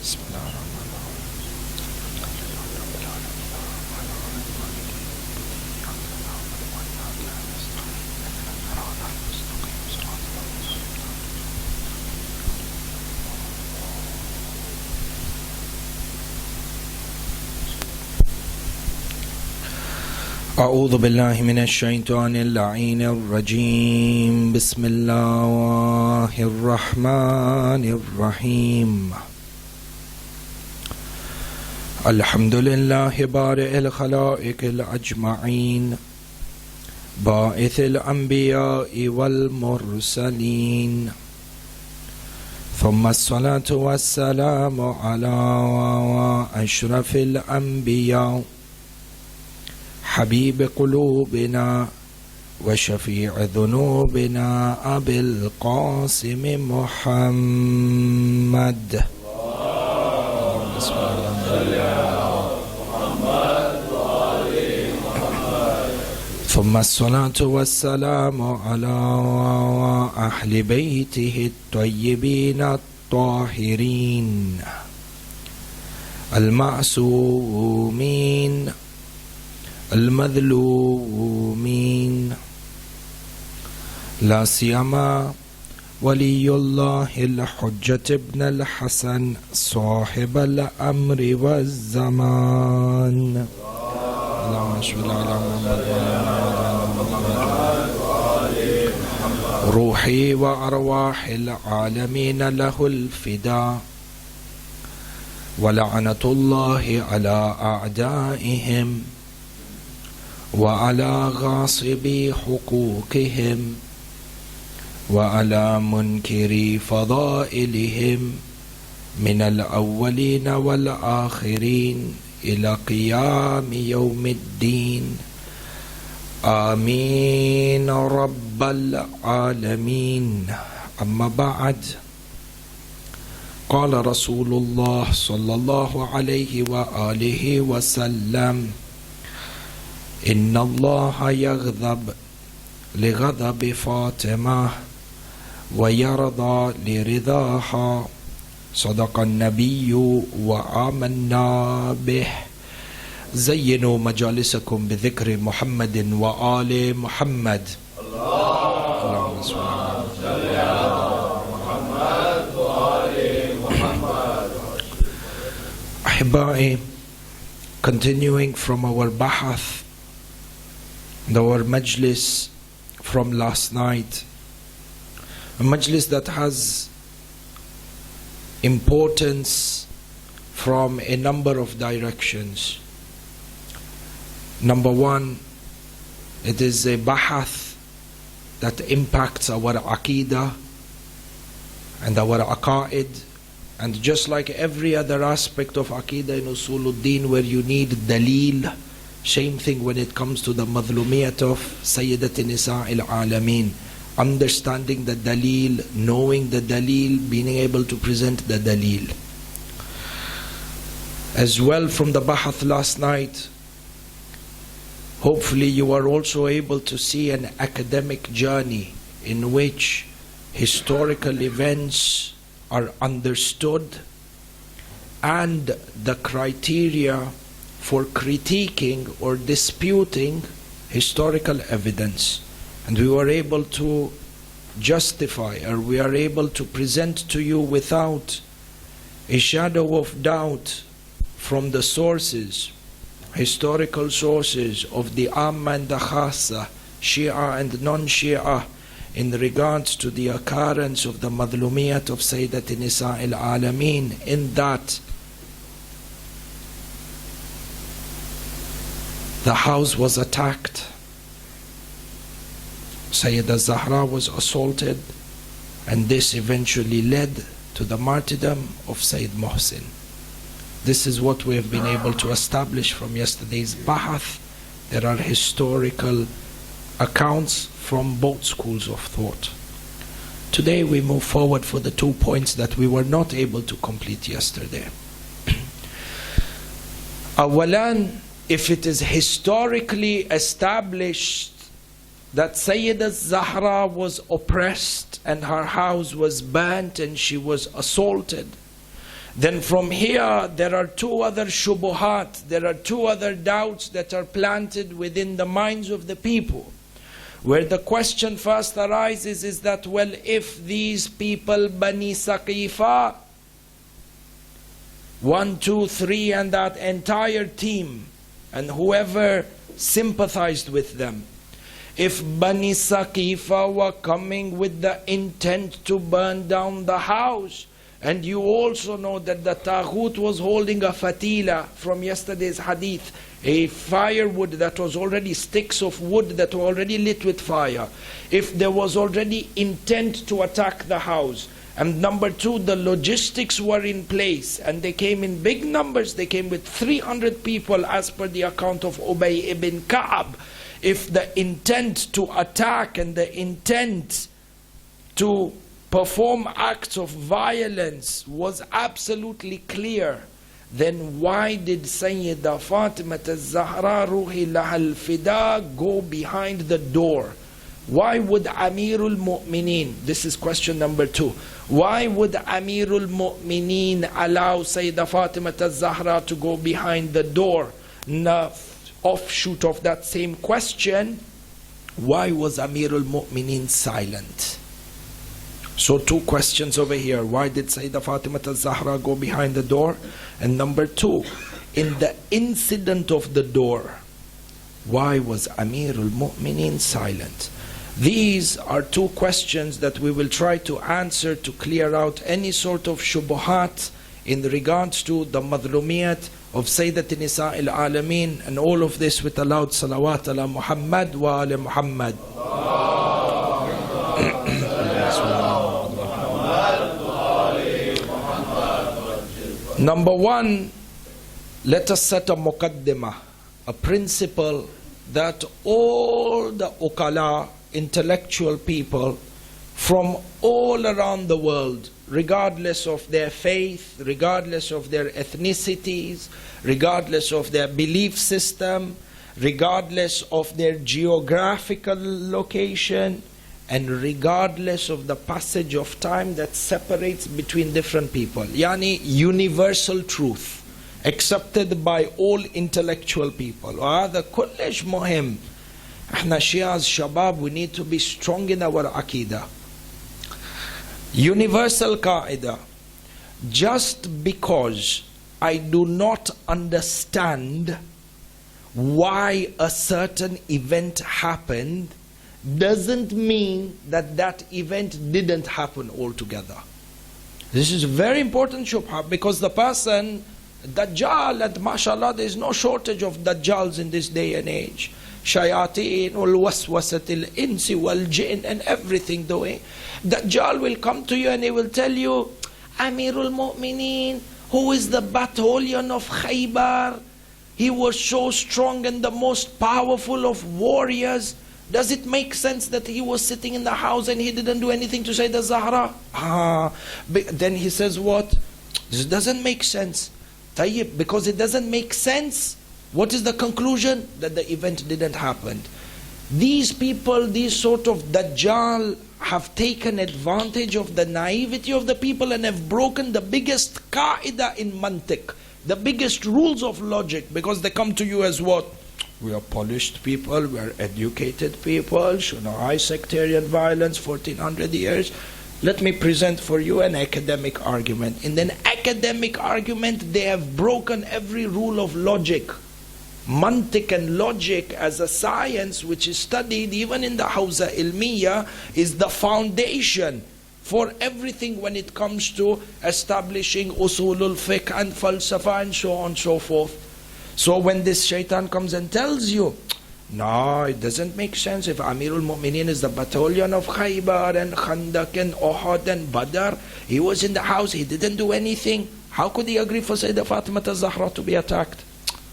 أعوذ بالله من الشيطان اللعين الرجيم. بسم الله الرحمن الرحيم. الحمد لله بارئ الخلائق الأجمعين، باعث الأنبياء والمرسلين، ثم الصلاة والسلام على أشرف الأنبياء، حبيب قلوبنا وشفيع ذنوبنا أبي القاسم محمد. ثم الصلاة والسلام على أهل بيته الطيبين الطاهرين المعصومين المظلومين، لا سيما ولي الله الحجة ابن الحسن صاحب الأمر والزمان. اللهم صل على محمد. روحي وأرواح العالمين له الفداء، ولعنة الله على أعدائهم وعلى غاصبي حقوقهم وعلى منكري فضائلهم من الأولين والآخرين إلى قيام يوم الدين. آمين رب العالمين. أما بعد، قال رسول الله صلى الله عليه وآله وسلم: إن الله يغضب لغضب فاطمة ويرضى لرضاها. صدق النبي وآمنا به. زينوا مجالسكم بذكر محمد وآل محمد. اللهم صل على محمد وآل محمد. أحبائي, continuing from our bahath, our majlis from last night, a majlis that has importance from a number of directions. Number one, it is a bahath that impacts our aqeedah and our aqaid, and just like every other aspect of aqeedah in usuluddin where you need daleel, same thing when it comes to the madhlumiyat of Sayeda Nisa al-Alameen. Understanding the daleel, knowing the daleel, being able to present the daleel. As well, from the bahath last night, hopefully you are also able to see an academic journey in which historical events are understood and the criteria for critiquing or disputing historical evidence. And we were able to justify, or we are able to present to you without a shadow of doubt from the sources, historical sources of the Amma and the Khassa, Shia and non-Shia, in regards to the occurrence of the madhlumiyat of Sayyidat Nisa al-Alameen, in that the house was attacked, Sayeda Zahra was assaulted, and this eventually led to the martyrdom of Sayyid Muhsin. This is what we have been able to establish from yesterday's bahath. There are historical accounts from both schools of thought. Today we move forward for the 2 points that we were not able to complete yesterday. Awalan, if it is historically established that Sayyida Zahra was oppressed and her house was burnt and she was assaulted, Then from here, there are two other shubuhat, there are two other doubts that are planted within the minds of the people. Where the question first arises is that, well, if these people, Bani Saqifa, 1, 2, 3, and that entire team, and whoever sympathized with them, if Bani Saqifa were coming with the intent to burn down the house, and you also know that the Taghut was holding a fatila from yesterday's hadith, a firewood that was already, sticks of wood that were already lit with fire. If there was already intent to attack the house, and number two, the logistics were in place, and they came in big numbers, they came with 300 people as per the account of Ubay ibn Ka'ab. If the intent to attack and the intent to perform acts of violence was absolutely clear, then why did Sayeda Fatimiyah Zahra ruhi laha al-fida go behind the door? Why would Amirul Mu'mineen, this is question number 2, why would Amirul Mu'mineen allow Sayeda Fatimiyah Zahra to go behind the door? Now, offshoot of that same question, why was Amirul Mu'mineen silent? So two questions over here. Why did Sayeda Fatimiyah Zahra go behind the door? And number 2, in the incident of the door, why was Amirul Mu'mineen silent? These are two questions that we will try to answer to clear out any sort of shubuhat in regards to the madlumiyat of Sayyidat Nisa al-Alameen, and all of this with a loud salawat ala Muhammad wa ala Muhammad. Number 1, let us set a muqaddimah, a principle that all the uqala, intellectual people from all around the world, regardless of their faith, regardless of their ethnicities, regardless of their belief system, regardless of their geographical location, and regardless of the passage of time that separates between different people. Yani universal truth, accepted by all intellectual people. وهذا كلش مهم. احنا شيعة شباب, we need to be strong in our aqidah. Universal qaida. Just because I do not understand why a certain event happened doesn't mean that that event didn't happen altogether. This is a very important shubha, because the person, Dajjal, and mashallah there is no shortage of Dajjals in this day and age. Shayateen wal waswasatil insi wal jinn and everything doing. Dajjal will come to you and he will tell you, Amirul Mu'mineen, who is the battalion of Khaybar, he was so strong and the most powerful of warriors. Does it make sense that he was sitting in the house and he didn't do anything to Sayyidah Zahra? Then he says what? This doesn't make sense. Tayyib, because it doesn't make sense, what is the conclusion? That the event didn't happen. These people, these sort of Dajjal, have taken advantage of the naivety of the people and have broken the biggest qaida in mantiq, the biggest rules of logic, because they come to you as what? We are polished people, we are educated people, show no high sectarian violence, 1400 years. Let me present for you an academic argument. In an academic argument, they have broken every rule of logic. Mantiq and logic as a science which is studied even in the Hawza Ilmiya is the foundation for everything when it comes to establishing usulul fiqh and falsafa and so on and so forth. So when this shaitan comes and tells you, no, it doesn't make sense. If Amirul Mu'mineen is the battalion of Khaybar and Khandaq and Uhud and Badr, he was in the house, he didn't do anything. How could he agree for Sayyidah Fatimiyah Zahra to be attacked?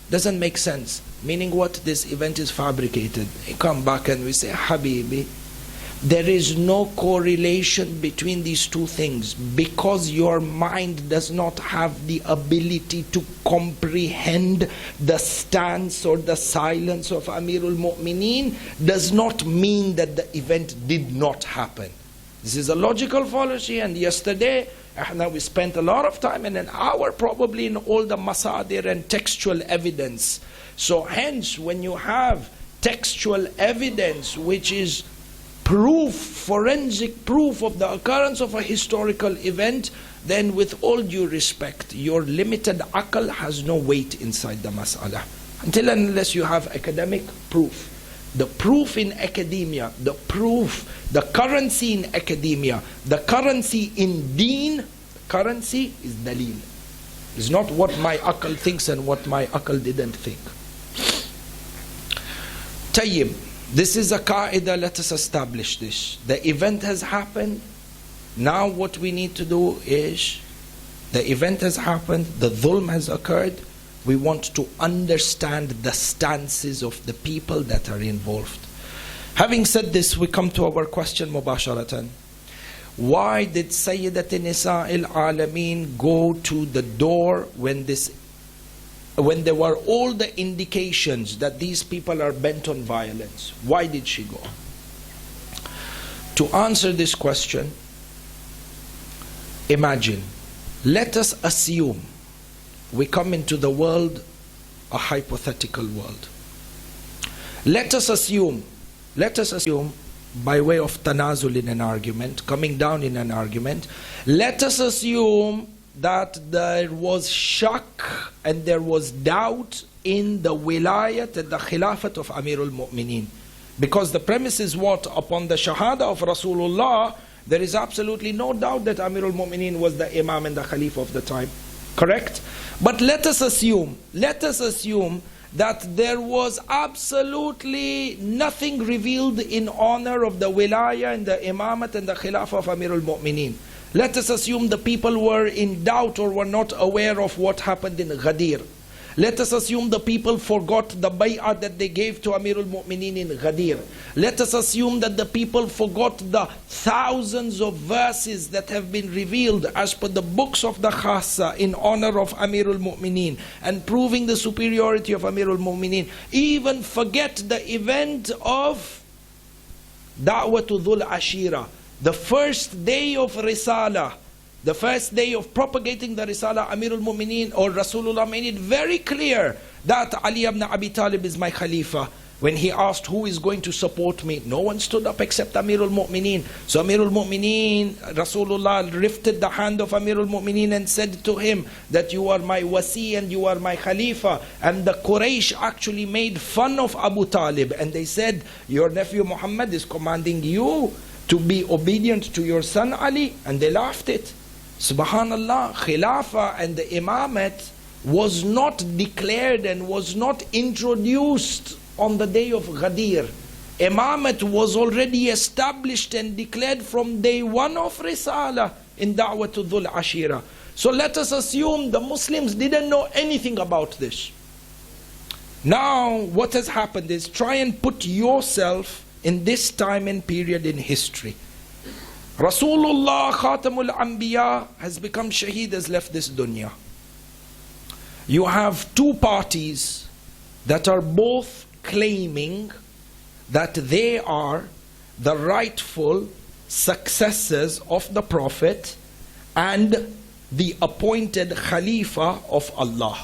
Doesn't make sense. Meaning what? This event is fabricated. We come back and we say, Habibi, there is no correlation between these two things, because your mind does not have the ability to comprehend the stance or the silence of Amirul Mu'mineen does not mean that the event did not happen. This is a logical fallacy, and yesterday Now we spent a lot of time and an hour probably in all the masadir and textual evidence. So hence, when you have textual evidence which is proof, forensic proof of the occurrence of a historical event, then with all due respect, your limited aql has no weight inside the mas'ala. Until and unless you have academic proof. The proof in academia, the proof, the currency in academia, the currency in deen, currency is dalil. It's not what my aql thinks and what my aql didn't think. Tayyib, this is a qaida, let us establish this. The event has happened. Now what we need to do is, the event has happened, the dhulm has occurred. We want to understand the stances of the people that are involved. Having said this, we come to our question mubasharatan. Why did Sayyidat Nisa'il Alameen go to the door when there were all the indications that these people are bent on violence? Why did she go? To answer this question, imagine, let us assume we come into the world, a hypothetical world. Let us assume, by way of tanazul in an argument, coming down in an argument, let us assume that there was shak and there was doubt in the wilayat and the khilafat of Amirul Mu'mineen. Because the premise is what? Upon the shahada of Rasulullah, there is absolutely no doubt that Amirul Mu'mineen was the Imam and the Khalifa of the time. Correct? But let us assume that there was absolutely nothing revealed in honor of the wilaya and the imamat and the khilafah of Amirul Mu'mineen. Let us assume the people were in doubt or were not aware of what happened in Ghadir. Let us assume the people forgot the bay'ah that they gave to Amirul Mu'mineen in Ghadir. Let us assume that the people forgot the thousands of verses that have been revealed as per the books of the Khassa in honor of Amirul Mu'mineen and proving the superiority of Amirul Mu'mineen. Even forget the event of Da'watu Dhul Ashira, the first day of Risala. The first day of propagating the Risala, Amirul Mu'mineen or Rasulullah made it very clear that Ali ibn Abi Talib is my Khalifa. When he asked who is going to support me, no one stood up except Amirul Mu'mineen. So Amirul Mu'mineen, Rasulullah lifted the hand of Amirul Mu'mineen and said to him that you are my wasi and you are my Khalifa. And the Quraysh actually made fun of Abu Talib and they said, your nephew Muhammad is commanding you to be obedient to your son Ali, and they laughed it. Subhanallah, Khilafah and the Imamat was not declared and was not introduced on the day of Ghadir. Imamat was already established and declared from day one of Risala in Da'watul Dhul Ashira. So let us assume the Muslims didn't know anything about this. Now what has happened is, try and put yourself in this time and period in history. Rasulullah Khatamul Anbiya has become shaheed, has left this dunya. You have two parties that are both claiming that they are the rightful successors of the Prophet and the appointed Khalifa of Allah.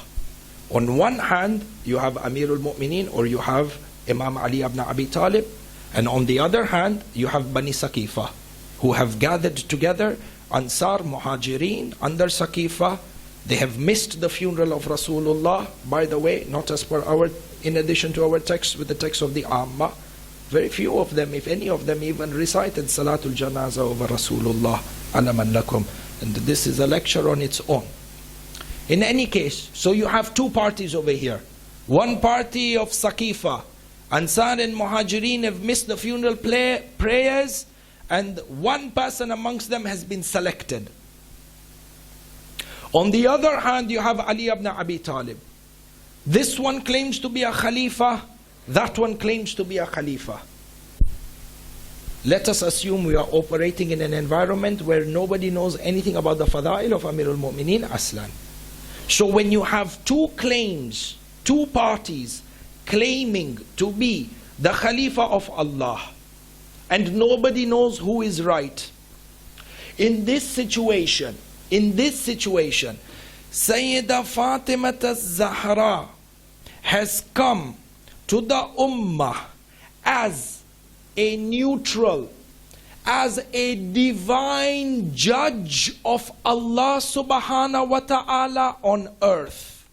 On one hand, you have Amirul Mu'mineen or you have Imam Ali ibn Abi Talib, and on the other hand, you have Bani Saqifa, who have gathered together, Ansar, Muhajirin, under Saqifa. They have missed the funeral of Rasulullah, by the way, not as per our, in addition to our text, with the text of the Amma. Very few of them, if any of them, even recited Salatul Janaza over Rasulullah, alaman lakum. And this is a lecture on its own. In any case, so you have two parties over here. One party of Saqifa, Ansar and Muhajirin have missed the funeral prayers, and one person amongst them has been selected. On the other hand, you have Ali ibn Abi Talib. This one claims to be a Khalifa, that one claims to be a Khalifa. Let us assume we are operating in an environment where nobody knows anything about the Fada'il of Amirul Mu'mineen Aslan. So when you have two claims, two parties claiming to be the Khalifa of Allah, and nobody knows who is right, in this situation, in this situation, Sayeda Fatimah Zahra has come to the Ummah as a neutral, as a divine judge of Allah subhanahu wa ta'ala on earth.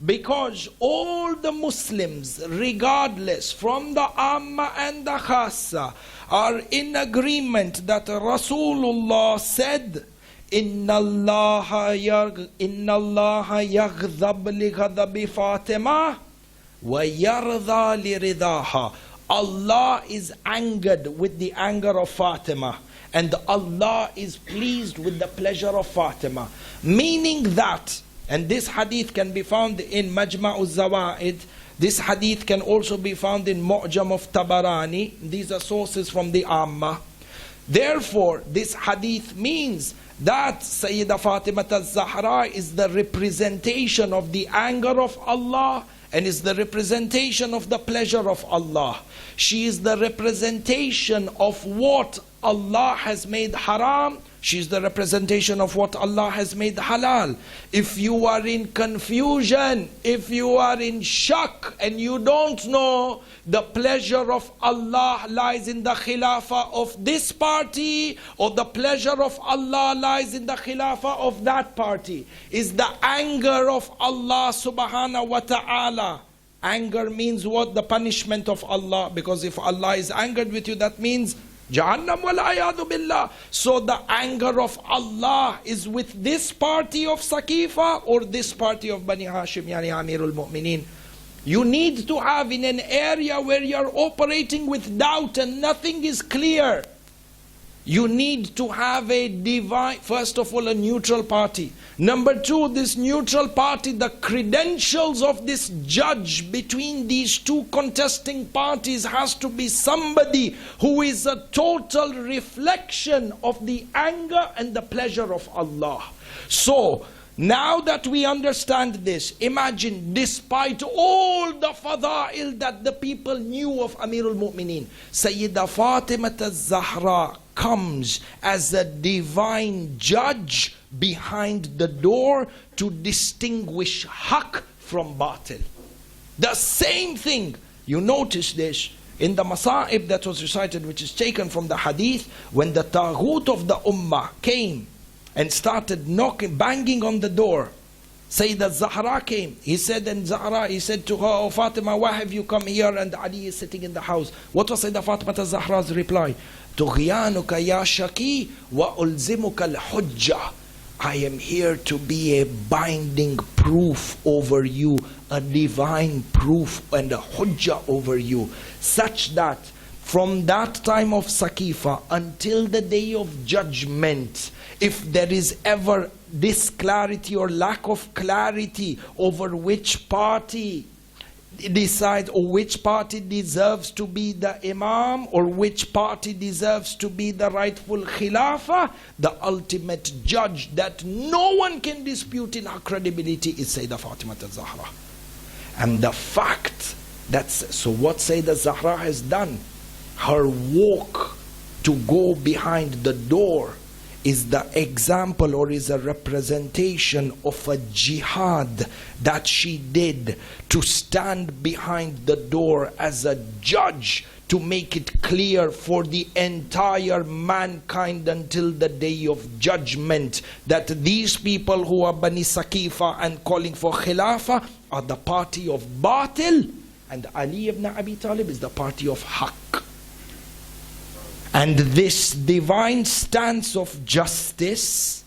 Because all the Muslims, regardless from the Amma and the Khassa, are in agreement that Rasulullah said, Inna Allah yaghdab li ghadabi Fatimah wa yarda li ridaha. Allah is angered with the anger of Fatima, and Allah is pleased with the pleasure of Fatima. Meaning that, and this hadith can be found in Majma'u Zawaid, this hadith can also be found in Mu'jam of Tabarani. These are sources from the Amma. Therefore, this hadith means that Sayyida Fatimah al-Zahra is the representation of the anger of Allah and is the representation of the pleasure of Allah. She is the representation of what Allah has made haram. She is the representation of what Allah has made halal. If you are in confusion, if you are in shock and you don't know, the pleasure of Allah lies in the khilafah of this party, or the pleasure of Allah lies in the khilafah of that party. Is the anger of Allah subhanahu wa ta'ala. Anger means what? The punishment of Allah. Because if Allah is angered with you, that means Jahannam wal ayadu billah. So the anger of Allah is with this party of Saqifa or this party of Bani Hashim, yani Amirul Mu'mineen. You need to have, in an area where you are operating with doubt and nothing is clear, you need to have a divine, first of all, a neutral party. Number two, this neutral party, the credentials of this judge between these two contesting parties has to be somebody who is a total reflection of the anger and the pleasure of Allah. So, now that we understand this, imagine, despite all the fada'il that the people knew of Amirul Mu'mineen, Sayyida Fatimah al-Zahra comes as a divine judge behind the door to distinguish haqq from batil. The same thing, you notice this in the Masa'ib that was recited, which is taken from the hadith, when the Taghut of the Ummah came and started knocking, banging on the door. Sayyidah Zahra came. He said, and Zahra, he said to her, "Oh Fatima, why have you come here and Ali is sitting in the house?" What was Sayyidah Fatima al-Zahra's reply? "Tughyanuka ya shaki wa ulzimuka al-hujjah." I am here to be a binding proof over you, a divine proof and a hujjah over you, such that from that time of Saqifa until the day of judgment, if there is ever disclarity or lack of clarity over which party decides or which party deserves to be the imam or which party deserves to be the rightful khilafah, the ultimate judge that no one can dispute in her credibility is Sayyidah Fatimah al-Zahra. And the fact that's so, what Sayyidah Zahra has done, her walk to go behind the door, is the example or is a representation of a jihad that she did to stand behind the door as a judge to make it clear for the entire mankind until the day of judgment that these people who are Bani Saqifa and calling for Khilafah are the party of Batil, and Ali ibn Abi Talib is the party of Haqq. And this divine stance of justice,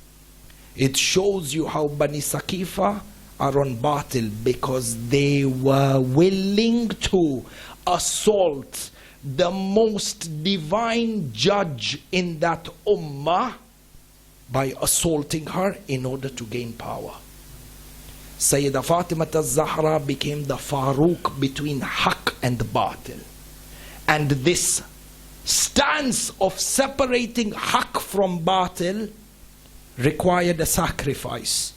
it shows you how Bani Saqifa are on batil, because they were willing to assault the most divine judge in that ummah by assaulting her in order to gain power. Sayyidah Fatimah al-Zahra became the Farouk between Haqq and Batil. And this stance of separating Haqq from Batil required a sacrifice,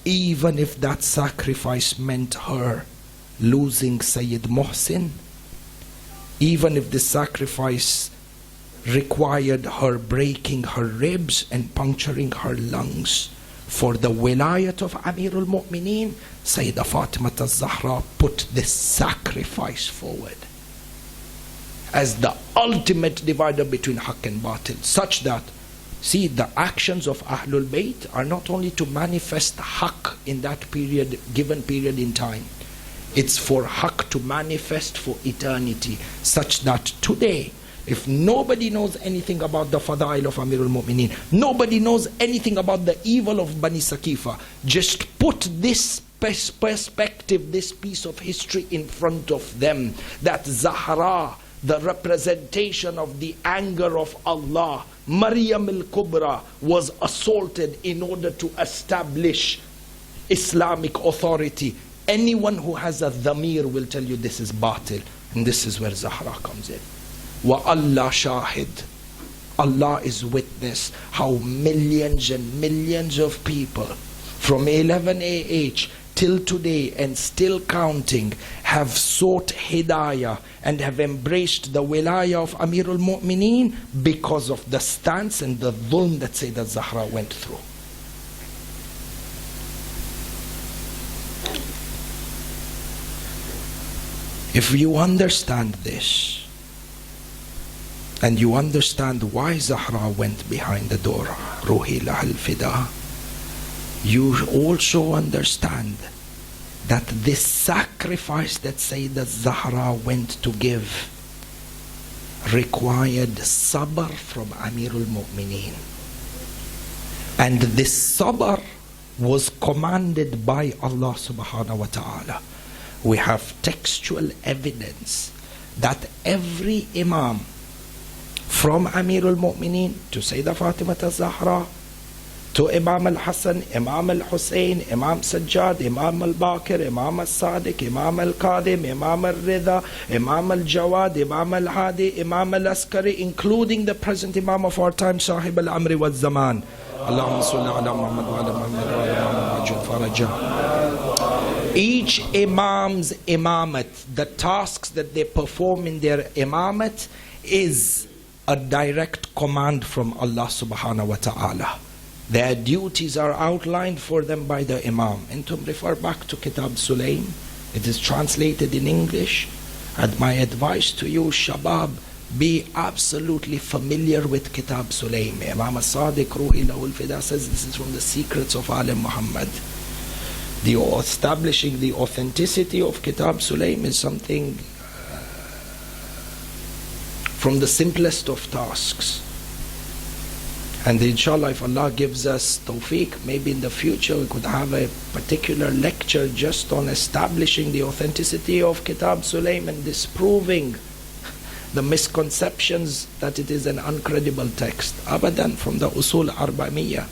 even if that sacrifice meant her losing Sayyid Muhsin, even if the sacrifice required her breaking her ribs and puncturing her lungs. For the wilayat of Amirul Mu'mineen, Sayeda Fatimah al-Zahra put this sacrifice forward as the ultimate divider between haqq and batil, such that, see, the actions of Ahlul Bayt are not only to manifest haqq in that period, given period in time, it's for haqq to manifest for eternity, such that today, if nobody knows anything about the fadail of Amirul Mu'mineen, nobody knows anything about the evil of Bani Saqifa, just put this perspective, this piece of history in front of them, that Zahra, the representation of the anger of Allah, Maryam al-Kubra, was assaulted in order to establish Islamic authority. Anyone who has a dhamir will tell you this is batil, and this is where Zahra comes in. Wa Allah shahid, Allah is witness how millions and millions of people from 11 AH till today and still counting have sought hidayah and have embraced the wilayah of Amirul Mu'mineen because of the stance and the dhulm that Sayyidat Zahra went through. If you understand this, and you understand why Zahra went behind the door, Ruhi lahal fida, you also understand that this sacrifice that Sayyidat Zahra went to give required sabr from Amirul Mu'mineen. And this sabr was commanded by Allah subhanahu wa ta'ala. We have textual evidence that every Imam, from Amirul Mu'mineen to Sayyidah Fatimah al-Zahra, to Imam al-Hassan, Imam al-Hussein, Imam Sajjad, Imam al-Baqir, Imam al-Sadiq, Imam al-Qadim, Imam al-Rida, Imam al-Jawad, Imam al-Hadi, Imam al-Askari, including the present Imam of our time, Sahib al-Amri wa zaman. Allahumma salli ala Muhammad wa ala Muhammad wa ala Muhammad faraja. Each Imam's imamat, the tasks that they perform in their imamat, is a direct command from Allah subhanahu wa ta'ala. Their duties are outlined for them by the Imam. And to refer back to Kitab Sulaim, it is translated in English. And my advice to you, Shabab, be absolutely familiar with Kitab Sulaim. Imam al-Sadiq Ruhi Lahul Fida says this is from the secrets of Alim Muhammad. The establishing the authenticity of Kitab Sulaim is something from the simplest of tasks. And inshallah, if Allah gives us tawfiq, maybe in the future we could have a particular lecture just on establishing the authenticity of Kitab Sulaim and disproving the misconceptions that it is an uncredible text. Abadan, from the Usul Arba'iyah.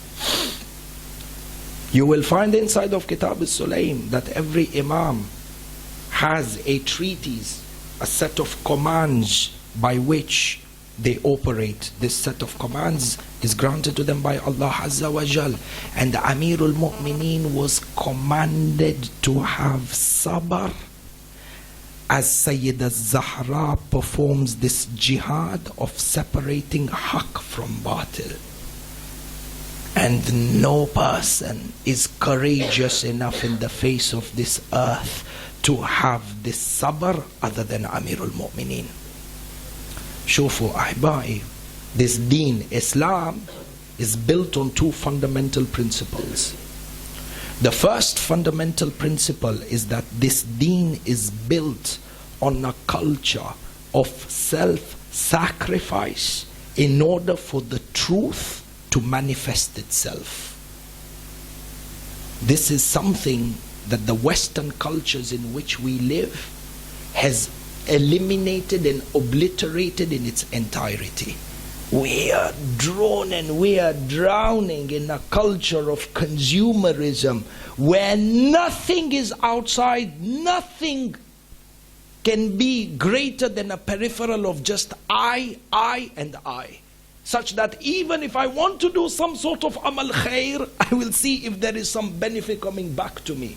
You will find inside of Kitab Sulaim that every Imam has a treatise, a set of commands by which they operate. This set of commands is granted to them by Allah Azza wa Jal. And Amirul Mu'mineen was commanded to have sabr as Sayyidah Zahra performs this jihad of separating haqq from batil. And no person is courageous enough in the face of this earth to have this sabr other than Amirul Mu'mineen. Shufu ahbai, this deen, Islam, is built on two fundamental principles. The first fundamental principle is that this deen is built on a culture of self-sacrifice in order for the truth to manifest itself. This is something that the Western cultures in which we live has eliminated and obliterated in its entirety. We are drawn and we are drowning in a culture of consumerism where nothing is outside, nothing can be greater than a peripheral of just I, and I. Such that even if I want to do some sort of amal khair, I will see if there is some benefit coming back to me.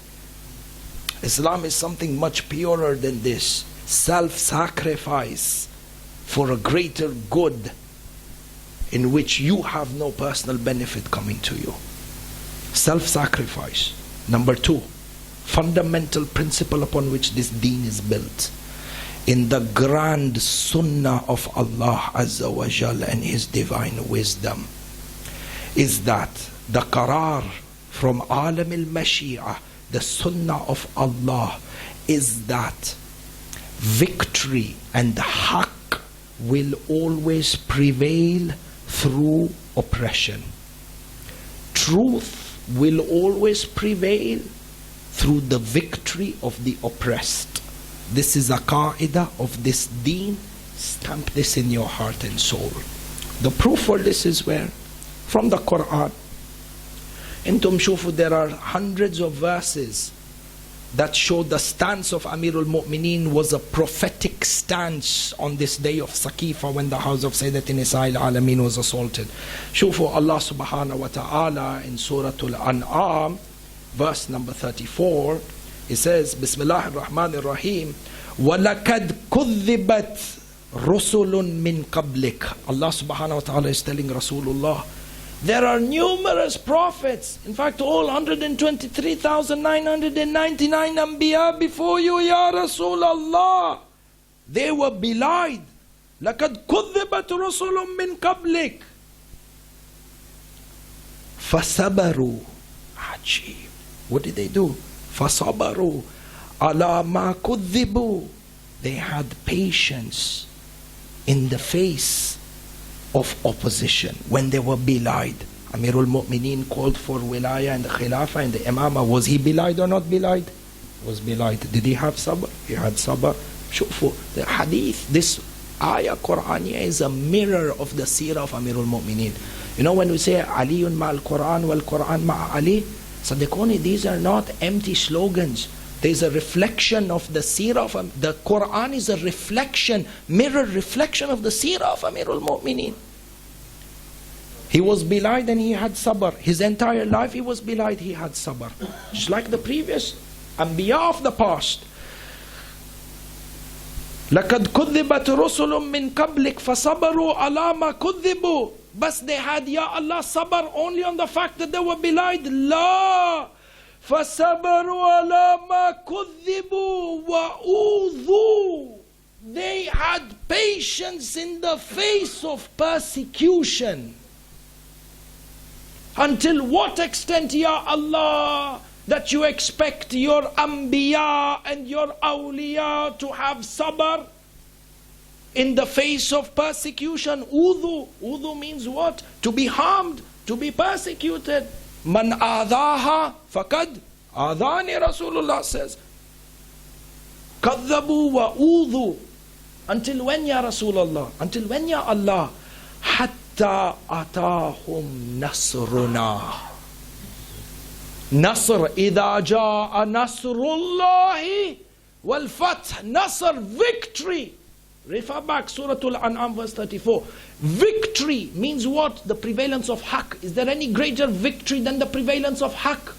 Islam is something much purer than this. Self-sacrifice for a greater good in which you have no personal benefit coming to you. Self-sacrifice. Number 2, fundamental principle upon which this deen is built. In the grand sunnah of Allah Azza wa Jal and His divine wisdom, is that the qarar from alam al-mashi'ah, the sunnah of Allah, is that victory and haqq will always prevail through oppression. Truth will always prevail through the victory of the oppressed. This is a qaida of this deen. Stamp this in your heart and soul. The proof for this is where? From the Quran. Intum shufu, there are hundreds of verses that show the stance of Amirul Mu'mineen was a prophetic stance on this day of Saqifa, when the house of Sayyidat Nisa'il Alameen was assaulted. Shufu, Allah subhanahu wa ta'ala in Surah Al-An'am, verse number 34, He says, Bismillahir Rahmanir Rahim, وَلَقَدْ كُذِّبَتْ رُسُلٌ مِّن قَبْلِكَ. Allah subhanahu wa ta'ala is telling Rasulullah, there are numerous prophets, in fact all 123,999 Anbiya before you, Ya Rasulullah. They were belied. لَقَدْ كُذِّبَتْ رُسُلٌ مِّن قَبْلِكَ فَصَبَرُوا. Ajib. What did they do? فَصَبَرُوا عَلَى مَا كُذِّبُوا. They had patience in the face of opposition when they were belied. Amirul Mu'mineen called for wilaya and the khilafah and the imamah. Was he belied or not belied? Was belied. Did he have sabr? He had sabr. Shufu, the hadith, this ayah Qur'aniyah is a mirror of the seerah of Amirul Mu'mineen. You know, when we say Aliyun ma'al Qur'an wal Qur'an ma'a Ali, Sadekoni, these are not empty slogans. There is a reflection of the seerah of the Quran is a reflection, mirror reflection of the seerah of Amirul Mu'mineen. He was belied and he had sabr. His entire life he was belied, he had sabr. Just like the previous Anbiya of the past. لَقَدْ كُذِّبَتْ رُسُلٌ مِّن قَبْلِكَ فَصَبَرُوا عَلَى مَا كُذِّبُوا. But they had, Ya Allah, sabr only on the fact that they were belied. La. فَصَبَرُوا عَلَى مَا كُذِّبُوا وَأُوذُوا. They had patience in the face of persecution. Until what extent, Ya Allah, that you expect your Anbiya and your Awliya to have sabr in the face of persecution? Udhu. Udhu means what? To be harmed, to be persecuted. Man adaha fakad adani, Rasulullah says. Kadhabu wa udhu. Until when, Ya Rasulullah? Until when, Ya Allah? Hatta atahum nasruna. Nasr, idha ja'a nasrullahi wal fath. Nasr, victory. Refer back, Surah Al-An'am verse 34. Victory means what? The prevalence of haqq. Is there any greater victory than the prevalence of haqq?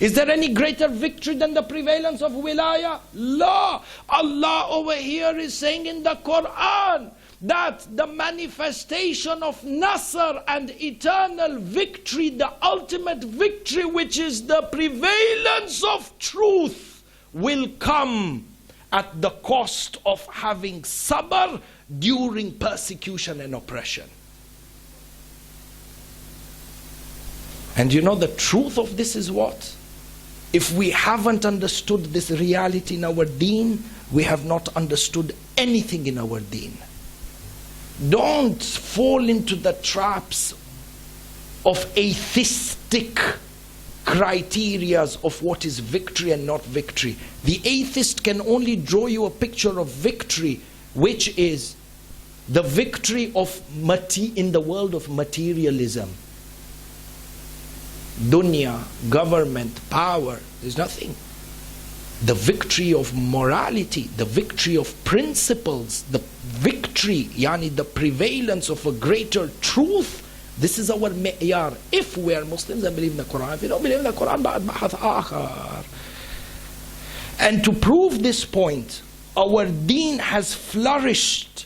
Is there any greater victory than the prevalence of wilaya? La. Allah over here is saying in the Quran that the manifestation of Nasr and eternal victory, the ultimate victory, which is the prevalence of truth, will come at the cost of having sabr during persecution and oppression. And you know the truth of this is what? If we haven't understood this reality in our deen, we have not understood anything in our deen. Don't fall into the traps of atheistic criterias of what is victory and not victory. The atheist can only draw you a picture of victory, which is the victory of in the world of materialism. Dunya, government, power, there's nothing. The victory of morality, the victory of principles, the victory, yani the prevalence of a greater truth. This is our me'yar. If we are Muslims and believe in the Quran, if you don't believe in the Quran, ba'ad bahath akhar. And to prove this point, our deen has flourished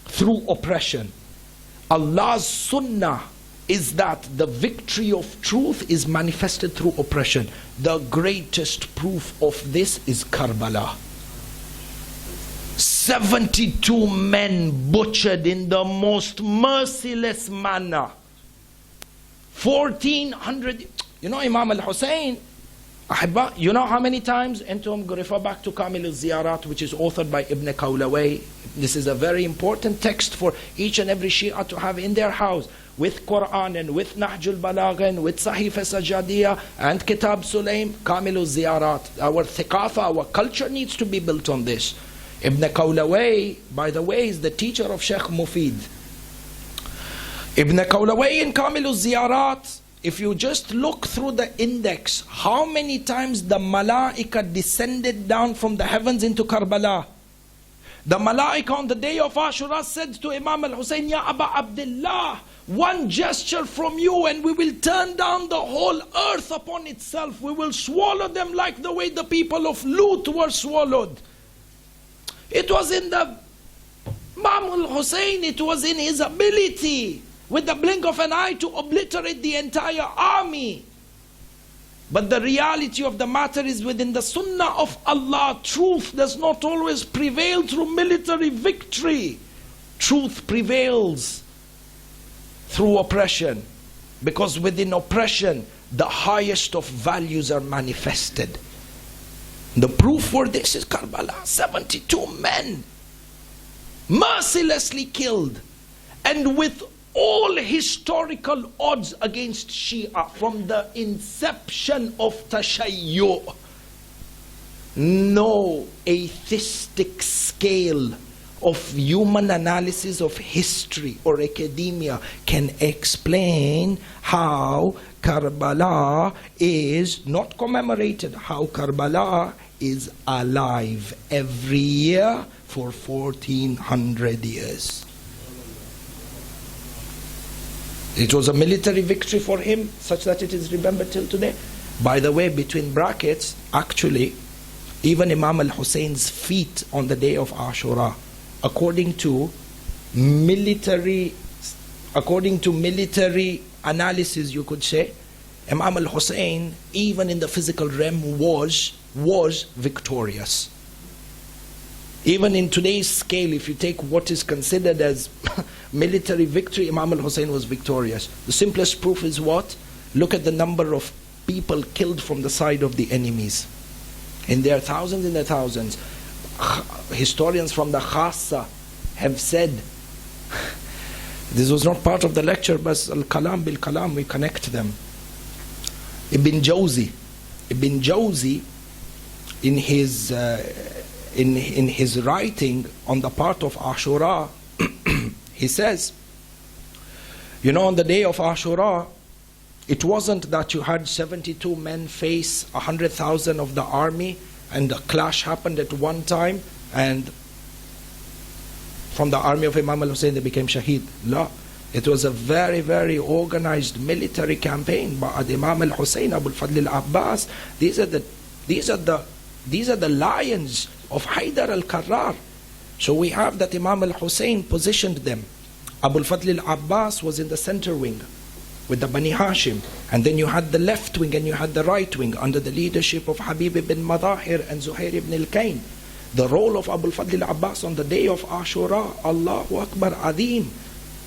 through oppression. Allah's sunnah is that the victory of truth is manifested through oppression. The greatest proof of this is Karbala. 72 men butchered in the most merciless manner. 1400, you know, Imam al-Hussein, you know how many times? Entum refer back to Kamil al-Ziyarat, which is authored by Ibn Qawlaway. This is a very important text for each and every Shia to have in their house, with Quran and with Nahjul Balagha and with Sahifa Sajadiyah and Kitab Sulaim. Kamil al-Ziyarat. Our thiqafa, our culture needs to be built on this. Ibn Qawlaway, by the way, is the teacher of Sheikh Mufid. Ibn Qawlaway in Kamil al-Ziyarat, if you just look through the index, how many times the Malaika descended down from the heavens into Karbala. The Malaika on the day of Ashura said to Imam al-Hussein, Ya Aba Abdullah, one gesture from you and we will turn down the whole earth upon itself. We will swallow them like the way the people of Lut were swallowed. It was in the Imam al-Hussein, it was in his ability with the blink of an eye to obliterate the entire army. But the reality of the matter is, within the sunnah of Allah, truth does not always prevail through military victory. Truth prevails through oppression, because within oppression the highest of values are manifested. The proof for this is Karbala. 72 men mercilessly killed, and with all historical odds against Shia from the inception of Tashayyu. No atheistic scale of human analysis of history or academia can explain how Karbala is not commemorated, how Karbala is alive every year for 1400 years. It was a military victory for him, such that it is remembered till today. By the way, between brackets, actually, even Imam al-Hussein's feet on the day of Ashura, according to military analysis, you could say, Imam al-Hussein, even in the physical realm, was victorious. Even in today's scale, if you take what is considered as military victory, Imam al-Hussein was victorious. The simplest proof is what? Look at the number of people killed from the side of the enemies. In their thousands, historians from the Khassa have said, this was not part of the lecture, but al-kalam bil-kalam, we connect them. Ibn Jawzi in his writing on the part of Ashura, he says, you know, on the day of Ashura, it wasn't that you had 72 men face 100,000 of the army and a clash happened at one time and from the army of Imam al-Hussein they became shaheed. La. It was a very, very organized military campaign by Imam al-Hussein, Abu al-Fadl al-Abbas. These are the lions of Haydar al-Karrar. So we have that Imam al-Hussein positioned them. Abu al-Fadl al-Abbas was in the center wing with the Bani Hashim, and then you had the left wing and you had the right wing under the leadership of Habib ibn Madahir and Zuhair ibn al-Kain. The role of Abu al-Fadl al-Abbas on the day of Ashura, Allahu Akbar Adim.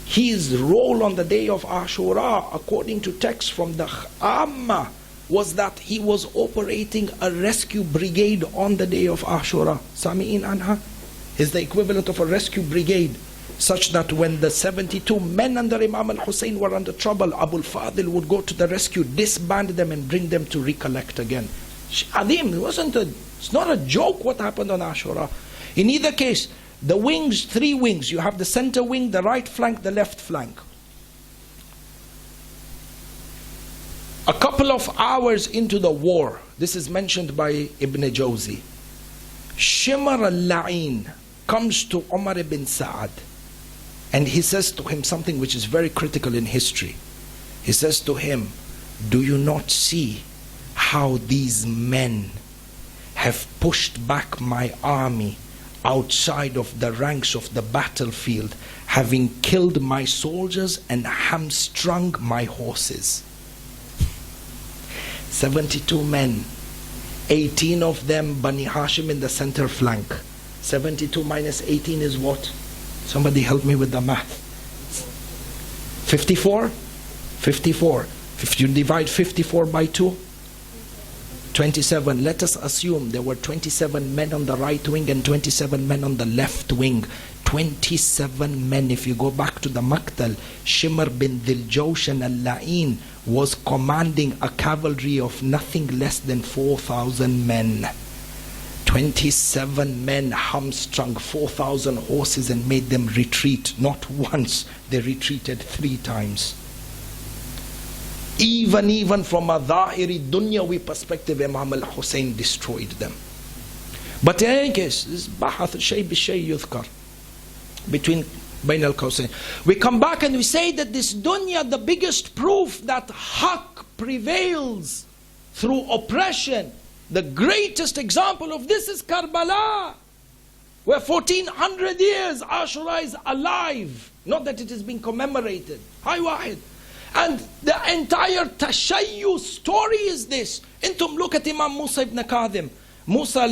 His role on the day of Ashura, according to texts from the Amma, was that he was operating a rescue brigade on the day of Ashura. Sami'in anha is the equivalent of a rescue brigade, such that when the 72 men under Imam al-Hussein were under trouble, Abu al-Fadl would go to the rescue, disband them and bring them to recollect again. Adim, it's not a joke what happened on Ashura. In either case, the wings, 3 wings, you have the center wing, the right flank, the left flank. A couple of hours into the war, this is mentioned by Ibn Jawzi, Shimar al-La'in comes to Umar ibn Sa'ad and he says to him something which is very critical in history. He says to him, do you not see how these men have pushed back my army outside of the ranks of the battlefield? having killed my soldiers and hamstrung my horses. 72 men, 18 of them Bani Hashim in the center flank. 72 minus 18 is what? Somebody help me with the math. 54? 54. If you divide 54 by 2, 27. Let us assume there were 27 men on the right wing and 27 men on the left wing. 27 men. If you go back to the Maqtal, Shimr bin Diljawshan al-La'in was commanding a cavalry of nothing less than 4,000 men. 27 men hamstrung 4,000 horses and made them retreat. Not once, they retreated 3 times. Even from a Zahiri Dunyawi perspective, Imam al-Hussein destroyed them. But in any case, this Bahath Shay Bishay Yudhkar between Bain al-Qawsayn. We come back and we say that this dunya, the biggest proof that haqq prevails through oppression, the greatest example of this is Karbala, where 1400 years Ashura is alive. Not that it is being commemorated. Hi Wahid. And the entire Tashayyu story is this. Intum look at Imam Musa ibn Kadhim. Musa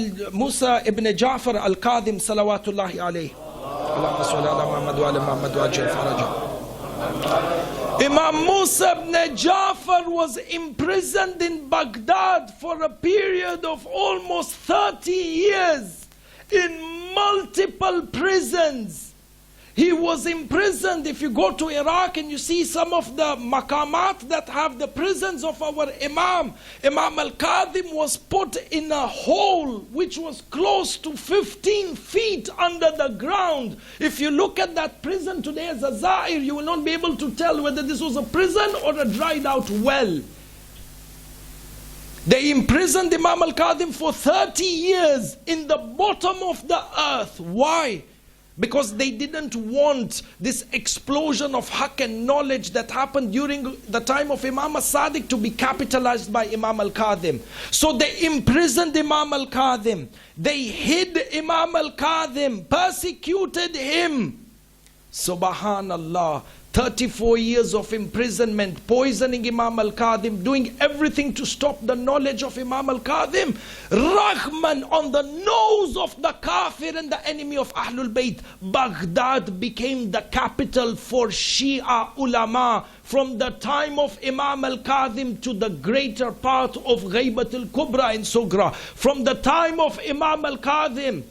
ibn Ja'far al-Kadhim salawatullahi alayhi. Imam Musa ibn Ja'far was imprisoned in Baghdad for a period of almost 30 years in multiple prisons. He was imprisoned. If you go to Iraq and you see some of the maqamat that have the prisons of our Imam al-Kadhim was put in a hole which was close to 15 feet under the ground. If you look at that prison today as a Zahir, you will not be able to tell whether this was a prison or a dried out well. They imprisoned Imam al-Kadhim for 30 years in the bottom of the earth. Why? Because they didn't want this explosion of haqq and knowledge that happened during the time of Imam as-Sadiq to be capitalized by Imam al-Kadhim. So they imprisoned Imam al-Kadhim. They hid Imam al-Kadhim, persecuted him. Subhanallah. 34 years of imprisonment, poisoning Imam al-Kadhim, doing everything to stop the knowledge of Imam al-Kadhim. Rahman, on the nose of the kafir and the enemy of Ahlul Bayt, Baghdad became the capital for Shia ulama from the time of Imam al-Kadhim to the greater part of Ghaybat al-Kubra and Sugra. From the time of Imam al-Kadhim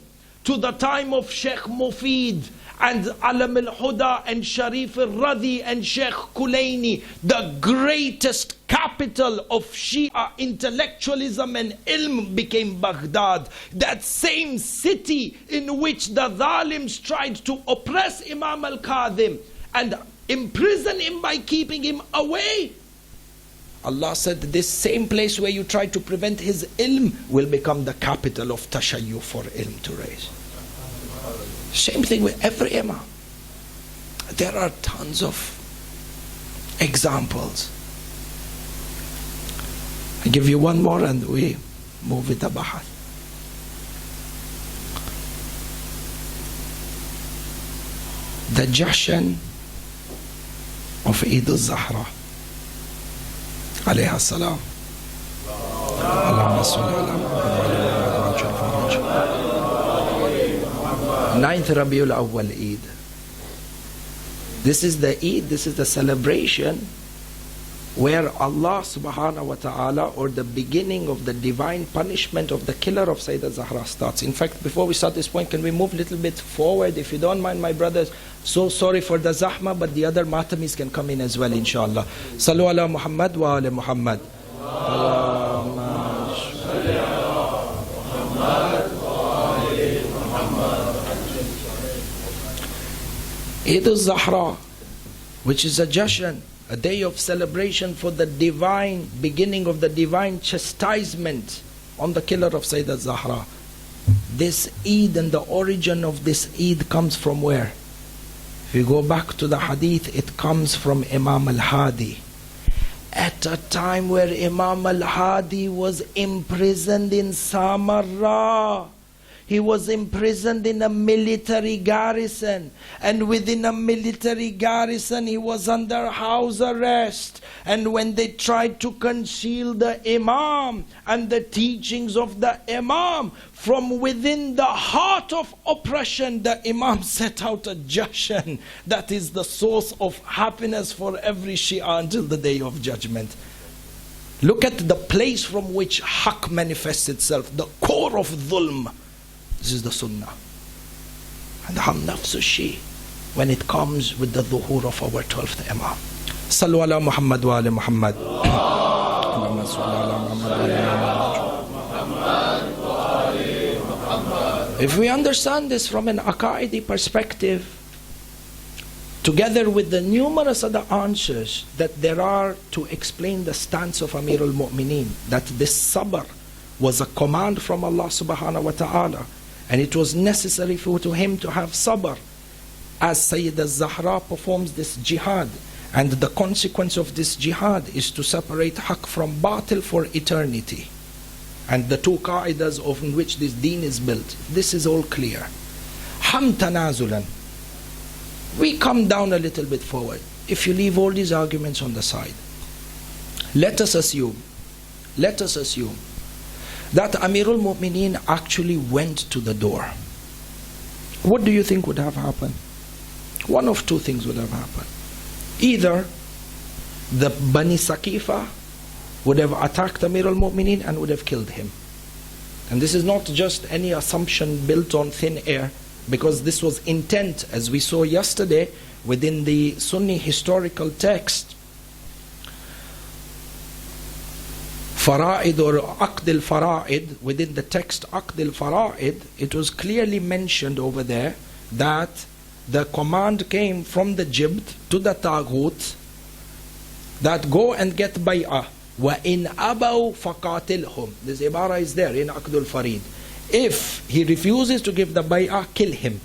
to the time of Sheikh Mufid and Alam al-Huda and Sharif al-Radi and Sheikh Kulaini, the greatest capital of Shia intellectualism and ilm became Baghdad. That same city in which the Zalims tried to oppress Imam al-Kadhim and imprison him by keeping him away. Allah said this same place where you tried to prevent his ilm will become the capital of Tashayyu for ilm to raise. Same thing with every imam. There are tons of examples. I give you one more and we move with the bahath. The Jashan of Eid al-Zahra alayha salam. Allahumma salli ala Muhammad. 9th Rabiul Awwal Eid. This is the Eid, this is the celebration where Allah subhanahu wa ta'ala, or the beginning of the divine punishment of the killer of Sayeda Zahra starts. In fact, before we start this point, can we move a little bit forward, if you don't mind, my brothers? So sorry for the zahma, but the other matamis can come in as well, inshallah. Sallu ala Muhammad wa ala Muhammad. Eid al-Zahra, which is a Jashan, a day of celebration for the divine beginning of the divine chastisement on the killer of Sayyidat Zahra. This Eid and the origin of this Eid comes from where? If you go back to the hadith, it comes from Imam al-Hadi. At a time where Imam al-Hadi was imprisoned in Samarra, He was imprisoned in a military garrison, and within a military garrison he was under house arrest. And when they tried to conceal the Imam and the teachings of the Imam, from within the heart of oppression, the Imam set out a jashan that is the source of happiness for every Shia until the Day of Judgment. Look at the place from which haqq manifests itself, the core of dhulm. This is the sunnah. And ham nafsu shi, when it comes with the dhuhur of our 12th Imam. Sallu ala Muhammad wa ala Muhammad. Allahumma salli ala Muhammad wa ala Muhammad. If we understand this from an aqaidi perspective, together with the numerous other answers that there are to explain the stance of Amir al-Mu'mineen, that this sabr was a command from Allah subhanahu wa ta'ala, and it was necessary for him to have sabr as Sayeda Zahra performs this jihad, and the consequence of this jihad is to separate haqq from batil for eternity, and the two qa'idas on which this deen is built. This is all clear. Ham tanazulan. We come down a little bit forward. If you leave all these arguments on the side, let us assume that Amirul Mu'mineen actually went to the door. What do you think would have happened? One of two things would have happened. Either the Bani Saqifa would have attacked Amirul Mu'mineen and would have killed him. And this is not just any assumption built on thin air, because this was intent, as we saw yesterday within the Sunni historical text. Fara'id or Aqd al-Fara'id, within the text Aqd al-Fara'id, it was clearly mentioned over there that the command came from the Jibt to the Taghut that go and get bay'ah. وَإِنْ أَبَوْا فَقَاتِلْهُمْ. This ibara is there in Aqd al-Farid. If he refuses to give the bay'ah, kill him.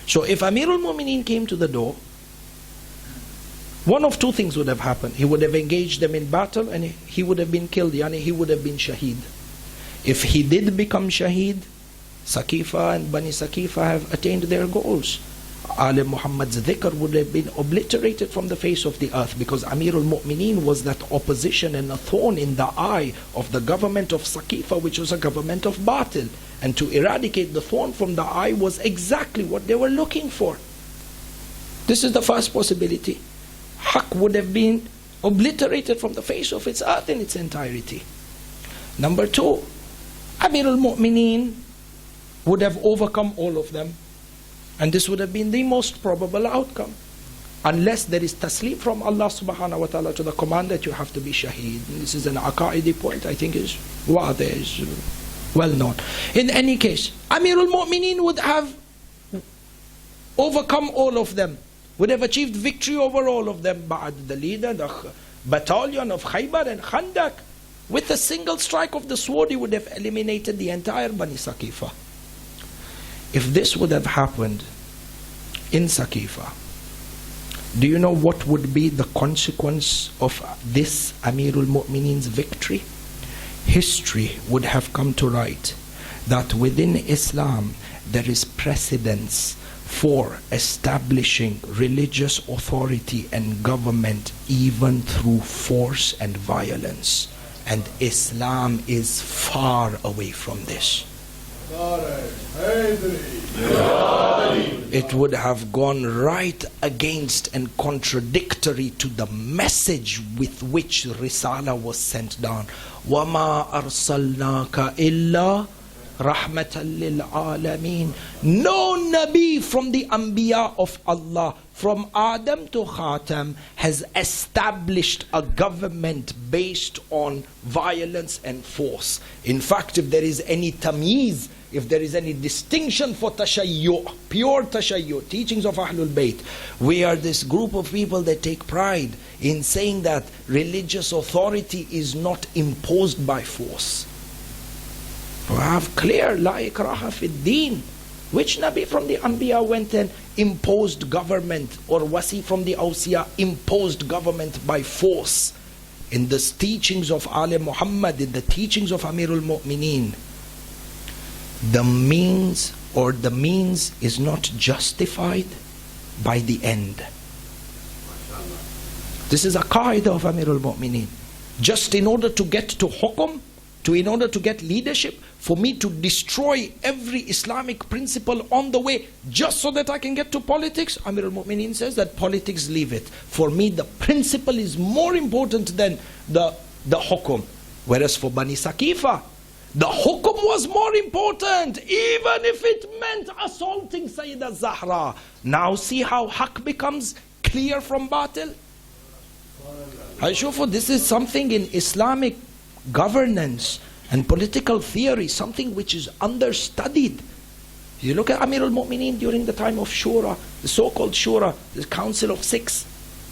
So if Amirul Mu'mineen came to the door, one of two things would have happened. He would have engaged them in battle and he would have been killed. Yani he would have been shaheed. If he did become shaheed, Saqifa and Bani Saqifa have attained their goals. Ali Muhammad's dhikr would have been obliterated from the face of the earth, because Amirul Mu'mineen was that opposition and a thorn in the eye of the government of Saqifa, which was a government of batil. And to eradicate the thorn from the eye was exactly what they were looking for. This is the first possibility. Haqq would have been obliterated from the face of its earth in its entirety. Number two, Amirul Mu'mineen would have overcome all of them. And this would have been the most probable outcome. Unless there is taslim from Allah subhanahu wa ta'ala to the command that you have to be shaheed. This is an aqaidi point, I think is well known. In any case, Amirul Mu'mineen would have overcome all of them, would have achieved victory over all of them. Ba'ad, the leader, the battalion of Khaybar and Khandak, with a single strike of the sword, he would have eliminated the entire Bani Saqifa. If this would have happened in Saqifa, do you know what would be the consequence of this Amirul Mu'mineen's victory? History would have come to write that within Islam there is precedence for establishing religious authority and government even through force and violence. And Islam is far away from this. It would have gone right against and contradictory to the message with which Risala was sent down. وَمَا أَرْسَلْنَاكَ إِلَّا رَحْمَةً لِلْعَالَمِينَ. No Nabi from the Anbiya of Allah, from Adam to Khatam, has established a government based on violence and force. In fact, if there is any tamyiz, if there is any distinction for tashayyu', pure tashayyu', teachings of Ahlul Bayt, we are this group of people that take pride in saying that religious authority is not imposed by force. We have clear la ikraha fid deen. Which Nabi from the Anbiya went and imposed government, or wasi from the Awsiya imposed government by force? In the teachings of Ali Muhammad, in the teachings of Amirul Mu'mineen, the means is not justified by the end. This is a qaida of Amirul Mu'mineen. Just in order to get to hukum, in order to get leadership, for me to destroy every Islamic principle on the way, just so that I can get to politics, Amirul Mu'mineen says that politics, leave it. For me, the principle is more important than the hukum. Whereas for Bani Saqifa, the hukum was more important, even if it meant assaulting Sayeda Zahra. Now see how haq becomes clear from batil? This is something in Islamic governance and political theory, something which is understudied. You look at Amirul Mu'mineen during the time of Shura, the so-called Shura, the council of 6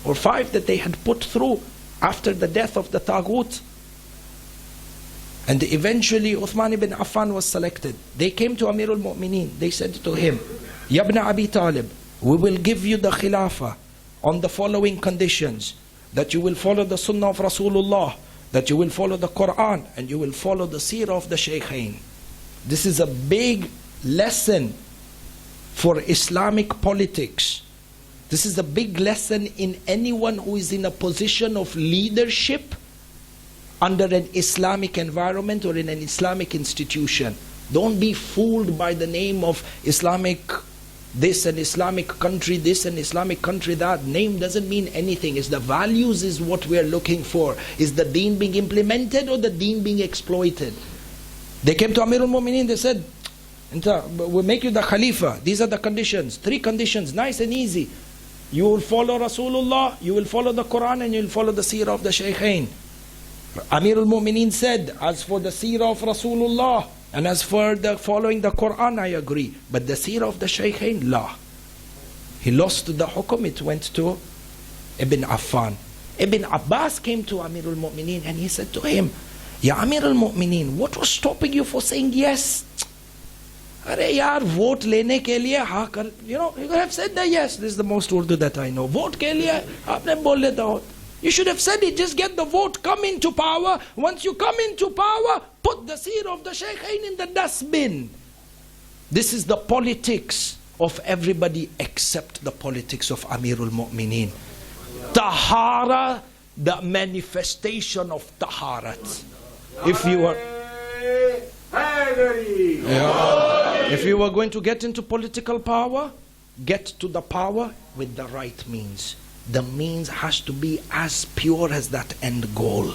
or 5 that they had put through after the death of the Taghut. And eventually Uthman ibn Affan was selected. They came to Amirul Mu'mineen. They said to him, Ya ibn Abi Talib, we will give you the Khilafah on the following conditions: that you will follow the Sunnah of Rasulullah, that you will follow the Quran, and you will follow the Seerah of the Shaykhain. This is a big lesson for Islamic politics. This is a big lesson in anyone who is in a position of leadership under an Islamic environment or in an Islamic institution. Don't be fooled by the name of Islamic this and Islamic country this and Islamic country that. Name doesn't mean anything. It's the values is what we are looking for. Is the deen being implemented or the deen being exploited? They came to Amirul Mu'mineen, they said, we'll make you the Khalifa. These are the conditions. 3 conditions, nice and easy. You will follow Rasulullah, you will follow the Quran, and you will follow the Seerah of the Shaykhain. Amirul Mu'mineen said, as for the Seerah of Rasulullah and as for the following the Quran, I agree. But the Seerah of the Shaykhain, la. He lost the hukum, it went to Ibn Affan. Ibn Abbas came to Amirul Mu'mineen and he said to him, Ya Amirul Mu'mineen, what was stopping you for saying yes? Are yaar, vote lene ke liye ha kar, you could have said that yes, this is the most Urdu that I know. Vote ke liye, aapne bol leta ho. You should have said it, just get the vote, come into power. Once you come into power, put the Seerah of the Shaykhain in the dustbin. This is the politics of everybody except the politics of Amirul Mu'mineen. Tahara, the manifestation of Taharat. If you were going to get into political power, get to the power with the right means. The means has to be as pure as that end goal.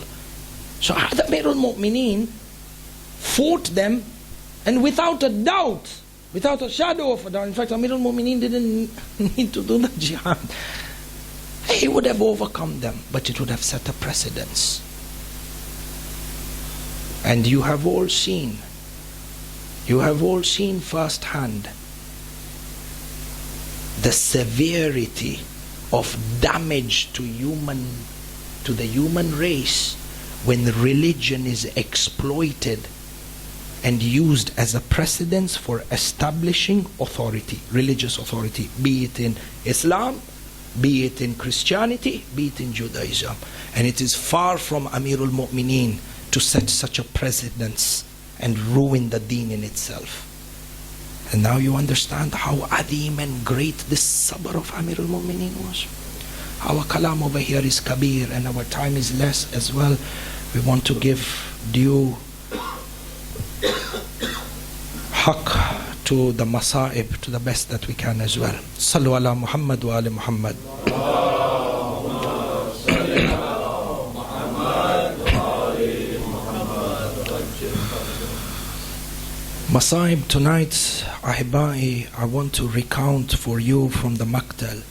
So Amirul Mu'mineen fought them, and without a doubt, without a shadow of a doubt, in fact Amirul Mu'mineen didn't need to do the jihad. He would have overcome them, but it would have set a precedence. And you have all seen firsthand the severity of damage to the human race when religion is exploited and used as a precedence for establishing authority, religious authority, be it in Islam, be it in Christianity, be it in Judaism. And it is far from Amirul Mu'mineen to set such a precedence and ruin the deen in itself. And now you understand how adim and great this sabr of Amirul Mu'mineen was. Our kalam over here is kabir and our time is less as well. We want to give due haqq to the masa'ib to the best that we can as well. Sallu ala Muhammad wa ali Muhammad. Masa'ib tonight, Ahibai, I want to recount for you from the Maktal.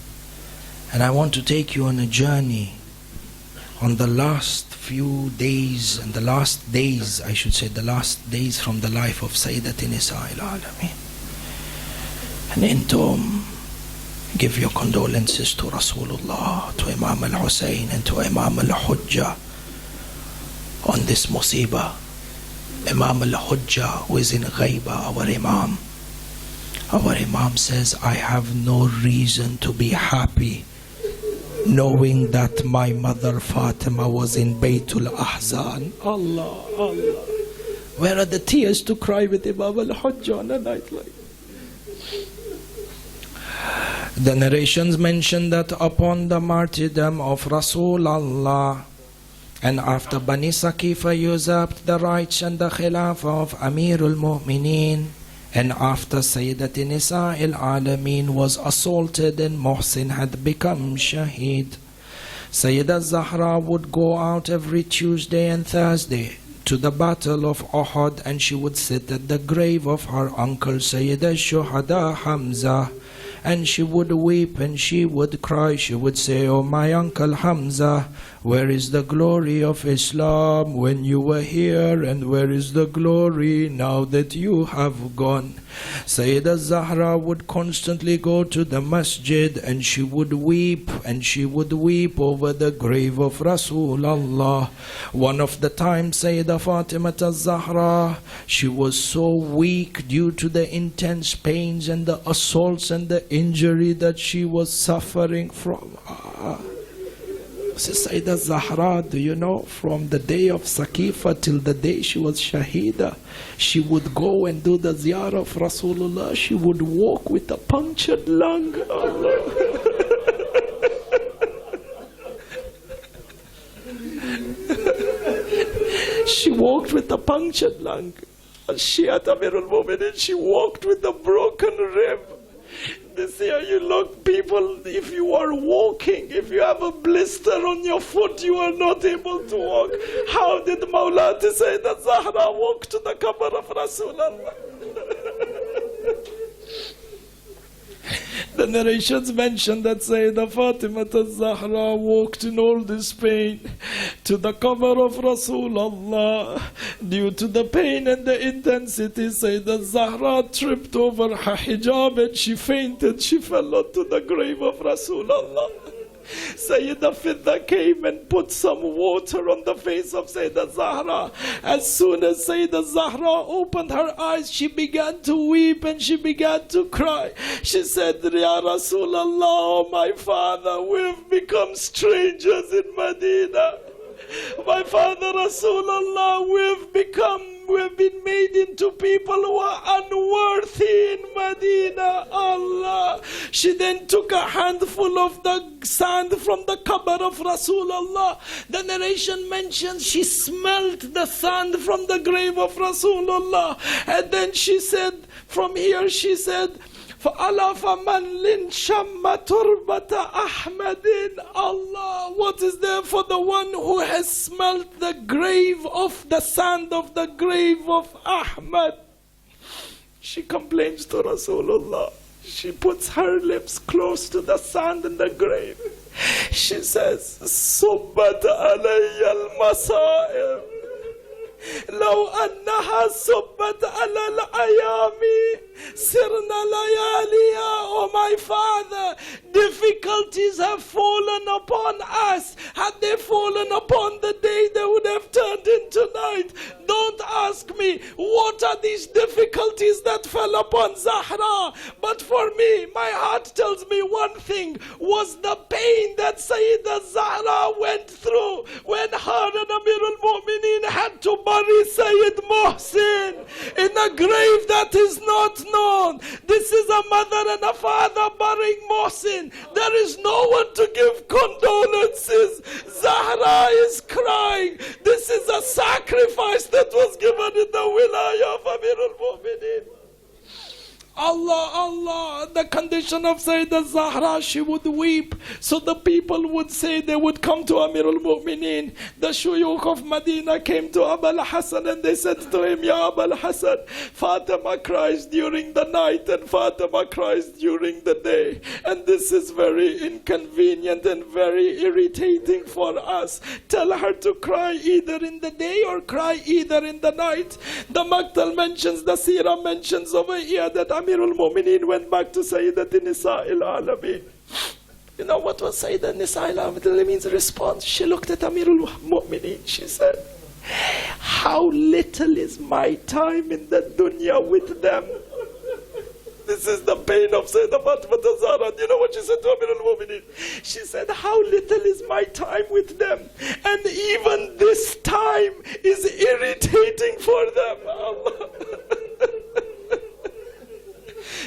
And I want to take you on a journey on the last few days, and the last days, I should say, the last days from the life of Sayyidat Nisa'il Alameen. And intum, give your condolences to Rasulullah, to Imam al-Hussein and to Imam al-Hujjah on this musibah. Imam al-Hujjah, who is in Ghaiba, our Imam says, I have no reason to be happy knowing that my mother Fatima was in Baytul Ahzan. Allah, Allah. Where are the tears to cry with Imam al-Hujjah on a night like? The narrations mention that upon the martyrdom of Rasulullah, and after Bani Saqifa usurped the rights and the Khilafah of Amirul Mu'mineen, and after Sayyidat Nisa al-Alameen was assaulted and Muhsin had become Shaheed, Sayyidat Zahra would go out every Tuesday and Thursday to the battle of Uhud, and she would sit at the grave of her uncle Sayyid Shuhada Hamza, and she would weep and she would cry. She would say, "Oh my uncle Hamza, where is the glory of Islam when you were here, and where is the glory now that you have gone?" Sayyidah Zahra would constantly go to the masjid and she would weep over the grave of Rasulullah. One of the times Sayyidah Fatimah Zahra, she was so weak due to the intense pains and the assaults and the injury that she was suffering from. Sayyidah Zahra, do you know, from the day of Saqifa till the day she was Shahida, she would go and do the ziyarah of Rasulullah. She would walk with a punctured lung. Allah. She walked with a punctured lung. She at Amirul Mu'minin, she walked with a broken rib. This year you look, people, if you are walking, if you have a blister on your foot, you are not able to walk. How did Mawlati say that Zahra walked to the qabr of Rasulullah? The narrations mention that Sayyidah Fatimah Zahra walked in all this pain to the qabr of Rasulullah. Due to the pain and the intensity, Sayyidah Zahra tripped over her hijab and she fainted. She fell onto the grave of Rasulullah. Sayyidah Fidda came and put some water on the face of Sayyidah Zahra. As soon as Sayyidah Zahra opened her eyes, she began to weep and she began to cry. She said, "Ya Rasulallah, oh my father, we've become strangers in Medina. My father Rasulallah, we've been made into people who are unworthy in Medina. Allah." She then took a handful of the sand from the qabr of Rasulullah. The narration mentions she smelt the sand from the grave of Rasulullah. And then she said, from here she said, فَأَلَا فَمَنْ لِنْ تُرْبَةَ أَحْمَدٍ. Allah, what is there for the one who has smelt the grave of the sand of the grave of Ahmad? She complains to Rasulullah. She puts her lips close to the sand in the grave. She says, "Subbat alayya al-masa'ib. لو أنها صبت على الأيام سرنا لياليا." Oh my father, difficulties have fallen upon us. Had they fallen upon the day, they would have turned into night. Don't ask me what are these difficulties that fell upon Zahra, but for me, my heart tells me one thing was the pain that Sayyidah Zahra went through when her and Amirul Mu'mineen had to bury Sayyid Muhsin in a grave that is not known. This is a mother and a father burying Muhsin. There is no one to give condolences. Zahra is crying. This is a sacrifice that was given in the wilayah of Amirul Mu'mineen. Allah, the condition of Sayyidah Zahra, she would weep. So the people would say, they would come to Amirul Mu'mineen. The shuyukh of Medina came to Abul Hasan and they said to him, "Ya Abul Hasan, Fatima cries during the night and Fatima cries during the day. And this is very inconvenient and very irritating for us. Tell her to cry either in the day or cry either in the night." The Maktal mentions, the Seerah mentions over here that Amirul Mu'mineen went back to Sayyidat Nisa al-Alameen. You know what was Sayyidat Nisa al-Alameen's response? She looked at Amirul Mu'mineen. She said, "How little is my time in the dunya with them." This is the pain of Sayyidah Fatimah Zahra. You know what she said to Amir al-Mu'mineen? She said, how little is my time with them, and even this time is irritating for them. Allah.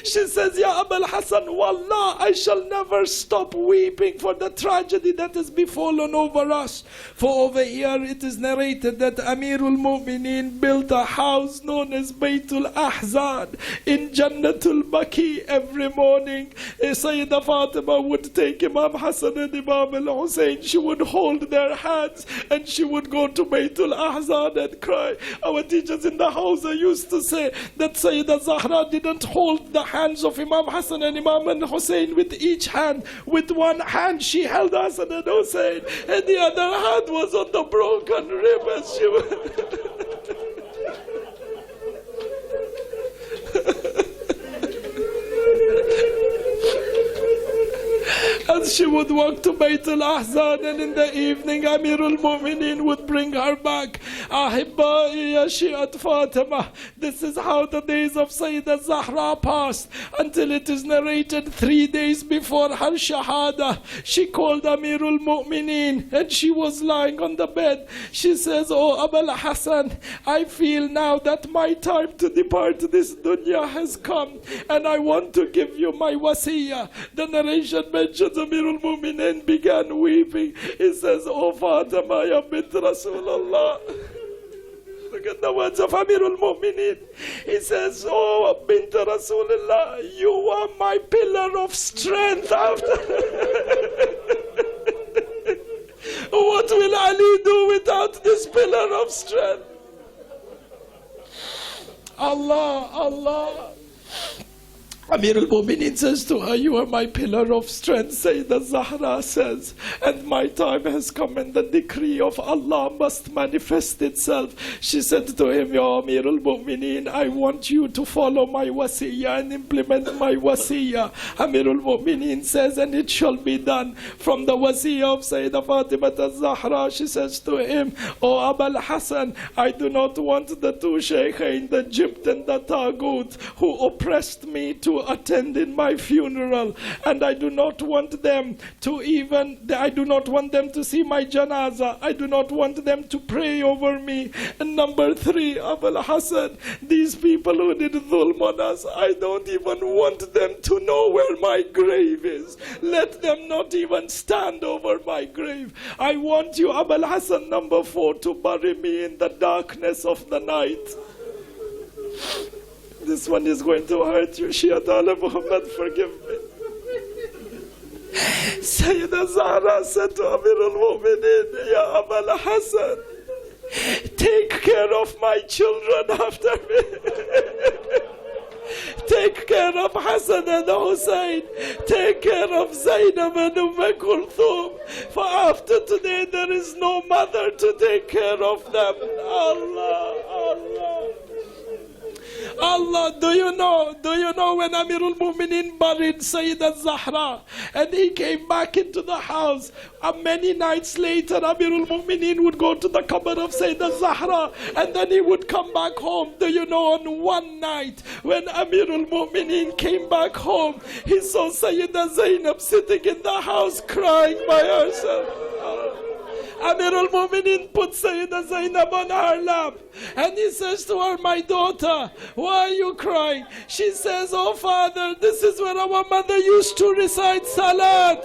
She says, Ya Abul Hassan, Wallah, I shall never stop weeping for the tragedy that has befallen over us. For over here it is narrated that Amirul Mu'mineen built a house known as Baytul Ahzan in Jannatul Baqi. Every morning, Sayyidah Fatima would take Imam Hassan and Imam al-Hussein. She would hold their hands and she would go to Baytul Ahzan and cry. Our teachers in the house used to say that Sayyidah Zahra didn't hold the hands of Imam Hassan and Imam al-Hussein with each hand. With one hand she held Hassan and Hussein, and the other hand was on the broken rib as she as she would walk to Bayt al-Ahzan, and in the evening Amir al-Mu'mineen would bring her back. Ahibba'i ya Shi'at Fatima. This is how the days of Sayyidah Zahra passed, until it is narrated 3 days before her Shahada, she called Amir al-Mu'mineen and she was lying on the bed. She says, Oh Abul Hassan, I feel now that my time to depart this dunya has come, and I want to give you my wasiyah. The narration mentions Amir al-Mu'mineen began weeping. He says, Oh Fatima, ya bint Rasulullah. Look at the words of Amir al-Mu'mineen. He says, Oh bint Rasulullah, you are my pillar of strength after. What will Ali do without this pillar of strength? Allah. Amir al-Mu'mineen says to her, you are my pillar of strength. Sayyidah Zahra says, and my time has come and the decree of Allah must manifest itself. She said to him, Ya Amir al-Mu'mineen, I want you to follow my wasiyah and implement my wasiyah. Amir al-Mu'mineen says, and it shall be done. From the wasiyah of Sayyidah Fatimah Zahra, she says to him, O Abul Hassan, I do not want the two shaykhain, the Jibt and the Tagut, who oppressed me to attend in my funeral, and I do not want them to see my janazah. I do not want them to pray over me. And number 3, Abul Hassan, these people who did dhulm on us, I don't even want them to know where my grave is. Let them not even stand over my grave. I want you, Abul Hassan, number 4, to bury me in the darkness of the night. This one is going to hurt you. Shia Ta'ala Muhammad, forgive me. Sayyidah Zahra said to Amir al-Mu'mineen, Ya Abul Hassan, take care of my children after me. Take care of Hassan and Hussein. Take care of Zainab and Kulthum. For after today there is no mother to take care of them. Allah, do you know when Amir al-Mu'mineen buried Sayyidah Zahra and he came back into the house, many nights later Amir al-Mu'mineen would go to the qabr of Sayyidah Zahra and then he would come back home. Do you know, on one night when Amir al-Mu'mineen came back home, he saw Sayyidah Zainab sitting in the house crying by herself. Amir al-Mu'mineen put Sayyidah Zainab on her lap and he says to her, my daughter, why are you crying? She says, oh father, this is where our mother used to recite Salat.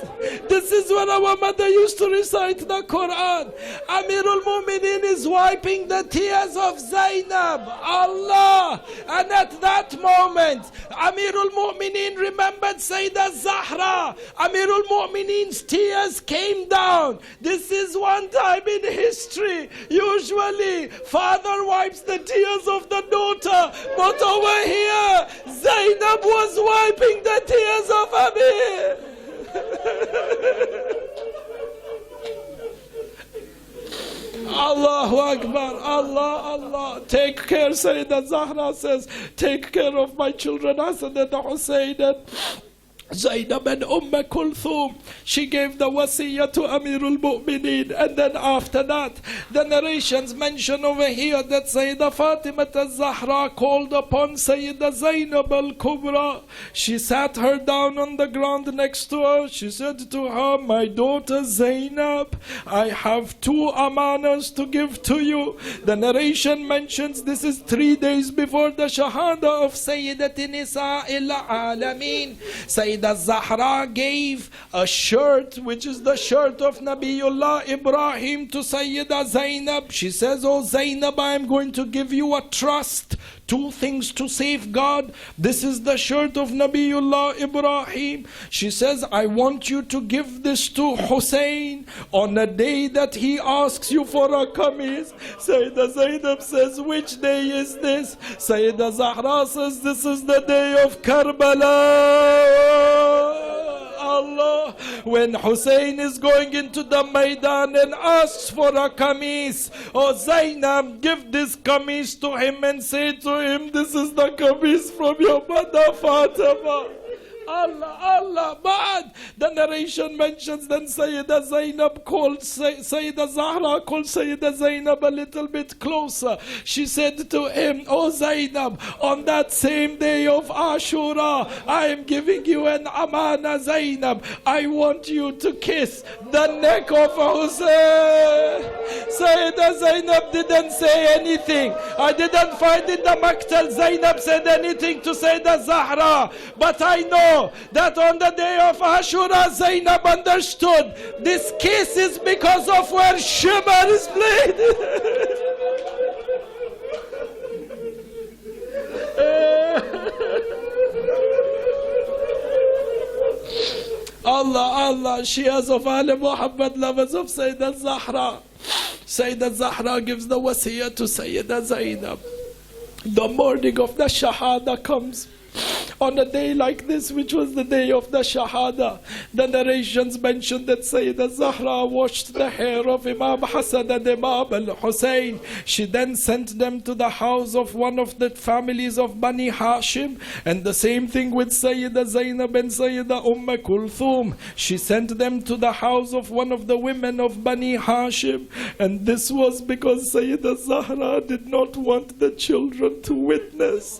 This is where our mother used to recite the Quran. Amir al-Mu'mineen is wiping the tears of Zainab. Allah. And at that moment, Amir al-Mu'mineen remembered Sayyidah Zahra. Amir al-Mu'mineen's tears came down. This is one time in history, usually father wipes the tears of the daughter, but over here Zainab was wiping the tears of Amir. Allahu Akbar, Allah. Take care, Sayyidah Zahra says, take care of my children Hassan and Hussein. Zainab and Kulthum, she gave the wasiyah to Amirul Mu'mineen, and then after that, the narrations mention over here that Sayeda Fatimah Zahra called upon Sayeda Zainab al-Kubra. She sat her down on the ground next to her. She said to her, "My daughter Zainab, I have two amanas to give to you." The narration mentions this is 3 days before the Shahada of Sayyidat Nisa'il Alameen. Sayyidah Zahra gave a shirt, which is the shirt of Nabiullah Ibrahim, to Sayyida Zainab. She says, "Oh Zainab, I am going to give you a trust. 2 things to safeguard. This is the shirt of Nabiullah Ibrahim." She says, "I want you to give this to Hussein on a day that he asks you for a kameez." Sayyida Zainab says, "Which day is this?" Sayyida Zahra says, "This is the day of Karbala." Allah, when Hussein is going into the Maidan and asks for a kameez, "Oh Zainab, give this kameez to him and say to him, this is the kameez from your mother Fatima." Allah, but the narration mentions then Sayyida Zainab called Sayyida Zahra called Sayyida Zainab a little bit closer. She said to him, "Oh Zainab, on that same day of Ashura, I am giving you an amana, Zainab. I want you to kiss the neck of Hussein." Sayyida Zainab didn't say anything. I didn't find in the Maktal Zainab said anything to Sayyida Zahra, but I know that on the day of Ashura, Zainab understood this kiss is because of where Shimmer is played. Allah, Shias of Ali Muhammad, lovers of Sayyidah Zahra. Sayyidah Zahra gives the wasiyah to Sayyidah Zainab. The morning of the Shahada comes. On a day like this, which was the day of the Shahada, the narrations mention that Sayyidah Zahra washed the hair of Imam Hassan and Imam al-Hussein. She then sent them to the house of one of the families of Bani Hashim, and the same thing with Sayyidah Zainab and Sayyidah Kulthum. She sent them to the house of one of the women of Bani Hashim, and this was because Sayyidah Zahra did not want the children to witness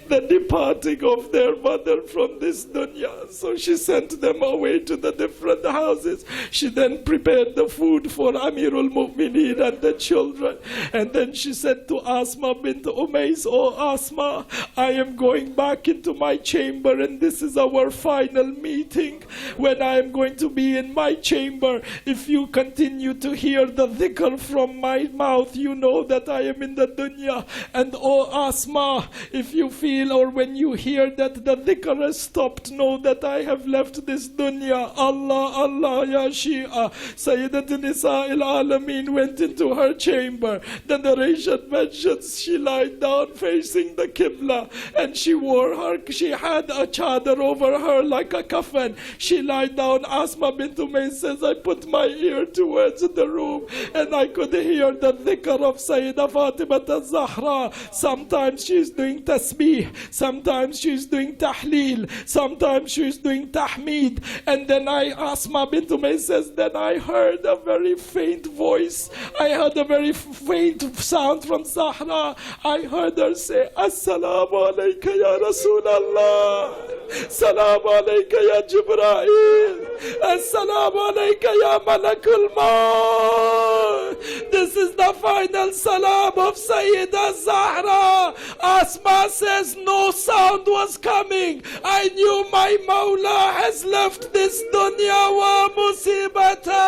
the departing of their mother from this dunya. So she sent them away to the different houses. She then prepared the food for Amirul Mu'mineen and the children. And then she said to Asma bint Umays, "Oh Asma, I am going back into my chamber, and this is our final meeting. When I am going to be in my chamber, if you continue to hear the dhikr from my mouth, you know that I am in the dunya. And oh Asma, if you feel or when you hear that the dhikr has stopped, know that I have left this dunya." Allah, ya Shia. Sayyidat Nisa'il Alameen went into her chamber. The narration mentions she lied down facing the Qibla, and she had a chadar over her like a kafan. She lied down. Asma bint Umays says, "I put my ear towards the room, and I could hear the dhikr of Sayyidah Fatimah Zahra. Sometimes she is doing tasbih, sometimes she is doing tahleel, sometimes she is doing tahmeed." And then Asma bint Umays says, "Then I heard a very faint voice. I heard a very faint sound from Zahra. I heard her say, 'Assalamu alayka ya Rasulallah. Assalamu alayka ya Jibreel. Assalamu alayka ya Malakul Maut.'" This is the final salam of Sayyidah Zahra. Asma says, "No sound was coming. I knew my Mawla has left this dunya wa musibata.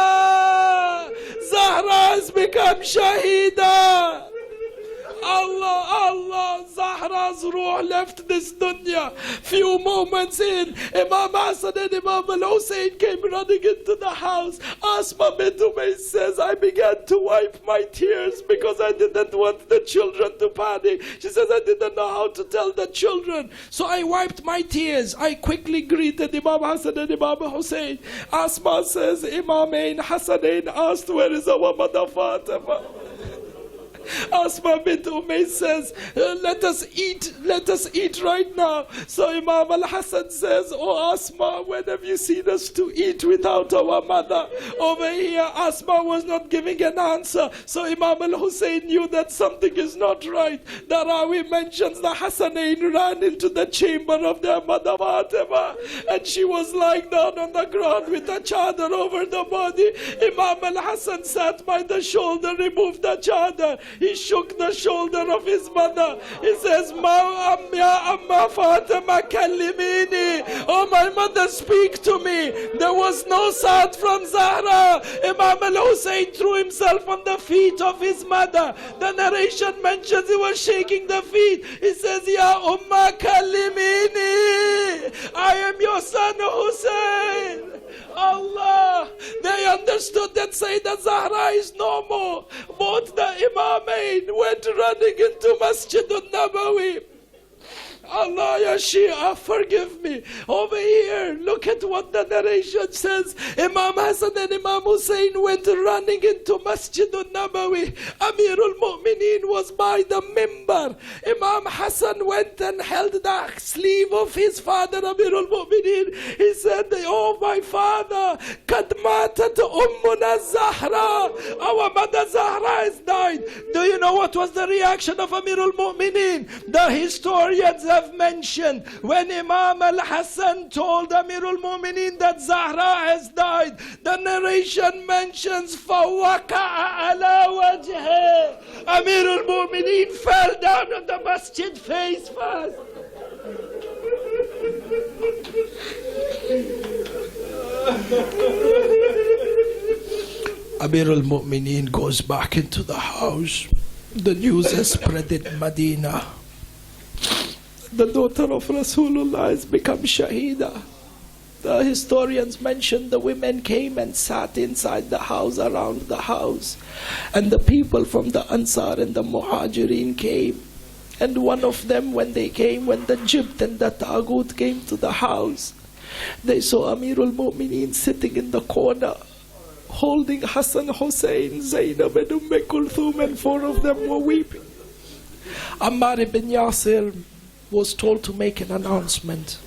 Zahra has become Shahida." Allah, Zahra's ruh left this dunya. Few moments in, Imam Hassan and Imam al-Hussein came running into the house. Asma bint Umays says, "I began to wipe my tears because I didn't want the children to panic." She says, "I didn't know how to tell the children, so I wiped my tears. I quickly greeted Imam Hassan and Imam Hussein." Asma says, "Imamain Hassanain asked, 'Where is our mother Fatima?' Asma bint Umays says, let us eat right now. So Imam al-Hassan says, oh Asma, when have you seen us to eat without our mother? Over here, Asma was not giving an answer. So Imam al-Hussein knew that something is not right. The Rawi mentions the Hassanain ran into the chamber of their mother Fatima, and she was lying down on the ground with a chadar over the body. Imam al-Hassan sat by the shoulder, removed the chadar. He shook the shoulder of his mother. He says, Ya Amma Fatima kallimini. Oh my mother, speak to me. There was no sound from Zahra. Imam al-Hussein threw himself on the feet of his mother. The narration mentions he was shaking the feet. He says, Ya Umma kallimini. I am your son Hussein. Allah, they understood that Sayyidah Zahra is no more. Both the Imamain went running into Masjid al-Nabawi. Allah, ya Shia, forgive me. Over here, look at what the narration says. Imam Hassan and Imam Hussein went running into Masjid al-Nabawi. Amirul Mu'mineen was by the mimbar. Imam Hassan went and held the sleeve of his father, Amirul Mu'mineen. He said, oh my father, kad matat ummuna Zahra. Our mother Zahra has died. Do you know what was the reaction of Amirul Mu'mineen? The historians have mentioned when Imam al-Hassan told Amirul Mu'mineen that Zahra has died, the narration mentions فَوَقَعَ عَلَى وَجْهِهِ. Amirul Mu'mineen fell down on the masjid face first. Amirul Mu'mineen goes back into the house. The news has spread in Medina. The daughter of Rasulullah has become Shaheeda. The historians mention the women came and sat inside the house, around the house. And the people from the Ansar and the Muhajirin came. And one of them, when the Jibt and the Taghut came to the house, they saw Amirul Mu'mineen sitting in the corner, holding Hassan, Hussein, Zainab and Kulthum, and four of them were weeping. Ammar ibn Yasir was told to make an announcement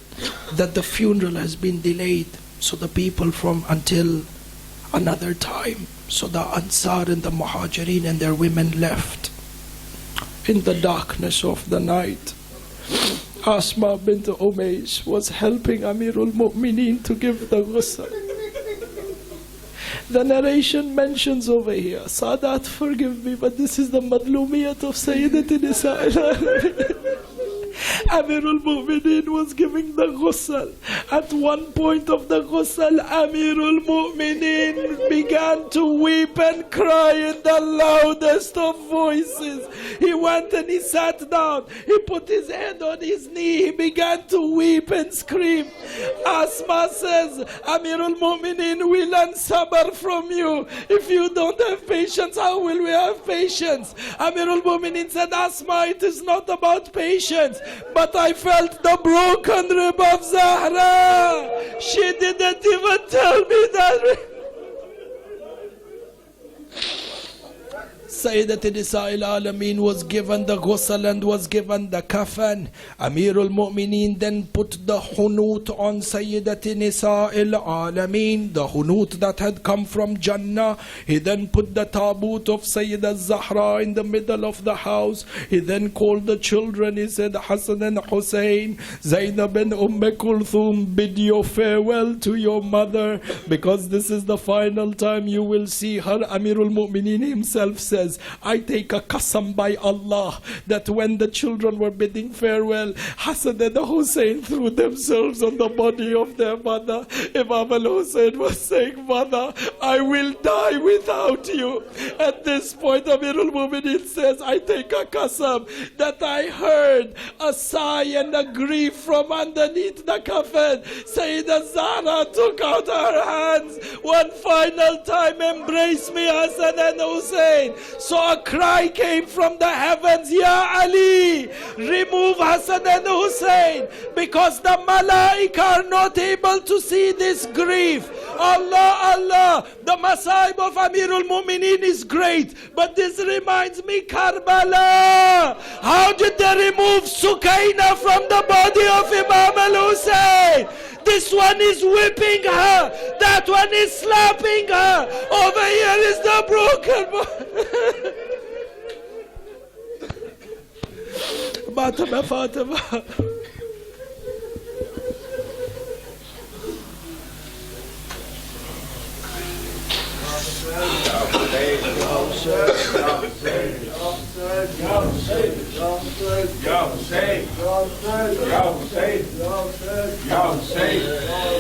that the funeral has been delayed, so the people from until another time. So the Ansar and the Muhajirin and their women left. In the darkness of the night, Asma bint Umays was helping Amirul Mu'mineen to give the ghusl. The narration mentions over here, Sadat, forgive me, but this is the madlumiyat of Sayyidat Nisa. Amirul Mu'mineen was giving the ghusl. At one point of the ghusl, Amirul Mu'mineen began to weep and cry in the loudest of voices. He went and he sat down. He put his head on his knee. He began to weep and scream. Asma says, Amirul Mu'mineen, we learn sabr from you. If you don't have patience, how will we have patience? Amirul Mu'mineen said, Asma, it is not about patience, but I felt the broken rib of Zahra. She didn't even tell me that. Sayyidat Nisa'il Alameen was given the ghusl and was given the kafan. Amirul Mu'mineen then put the hunut on Sayyidat Nisa'il Alameen, the hunut that had come from Jannah. He then put the tabut of Sayyidat Zahra in the middle of the house. He then called the children. He said, Hassan and Hussein, Zainab and Kulthum, bid your farewell to your mother, because this is the final time you will see her. Amirul Mu'mineen himself says, I take a qasam by Allah that when the children were bidding farewell, Hassan and Hussein threw themselves on the body of their mother. Imam al-Hussein was saying, Mother, I will die without you. At this point, Amirul Mu'mineen says, I take a qasam that I heard a sigh and a grief from underneath the coffin. Sayyidah Zahra took out her hands one final time, embraced me, Hassan and Hussein. So a cry came from the heavens, Ya Ali, remove Hassan and Hussein, because the Malaika are not able to see this grief. Allah, Allah, the Masaib of Amirul Mu'mineen is great, but this reminds me Karbala. How did they remove Sukaina from the body of Imam al-Hussein? This one is whipping her, that one is slapping her. Over here is the broken one. Fatima. Yo, say.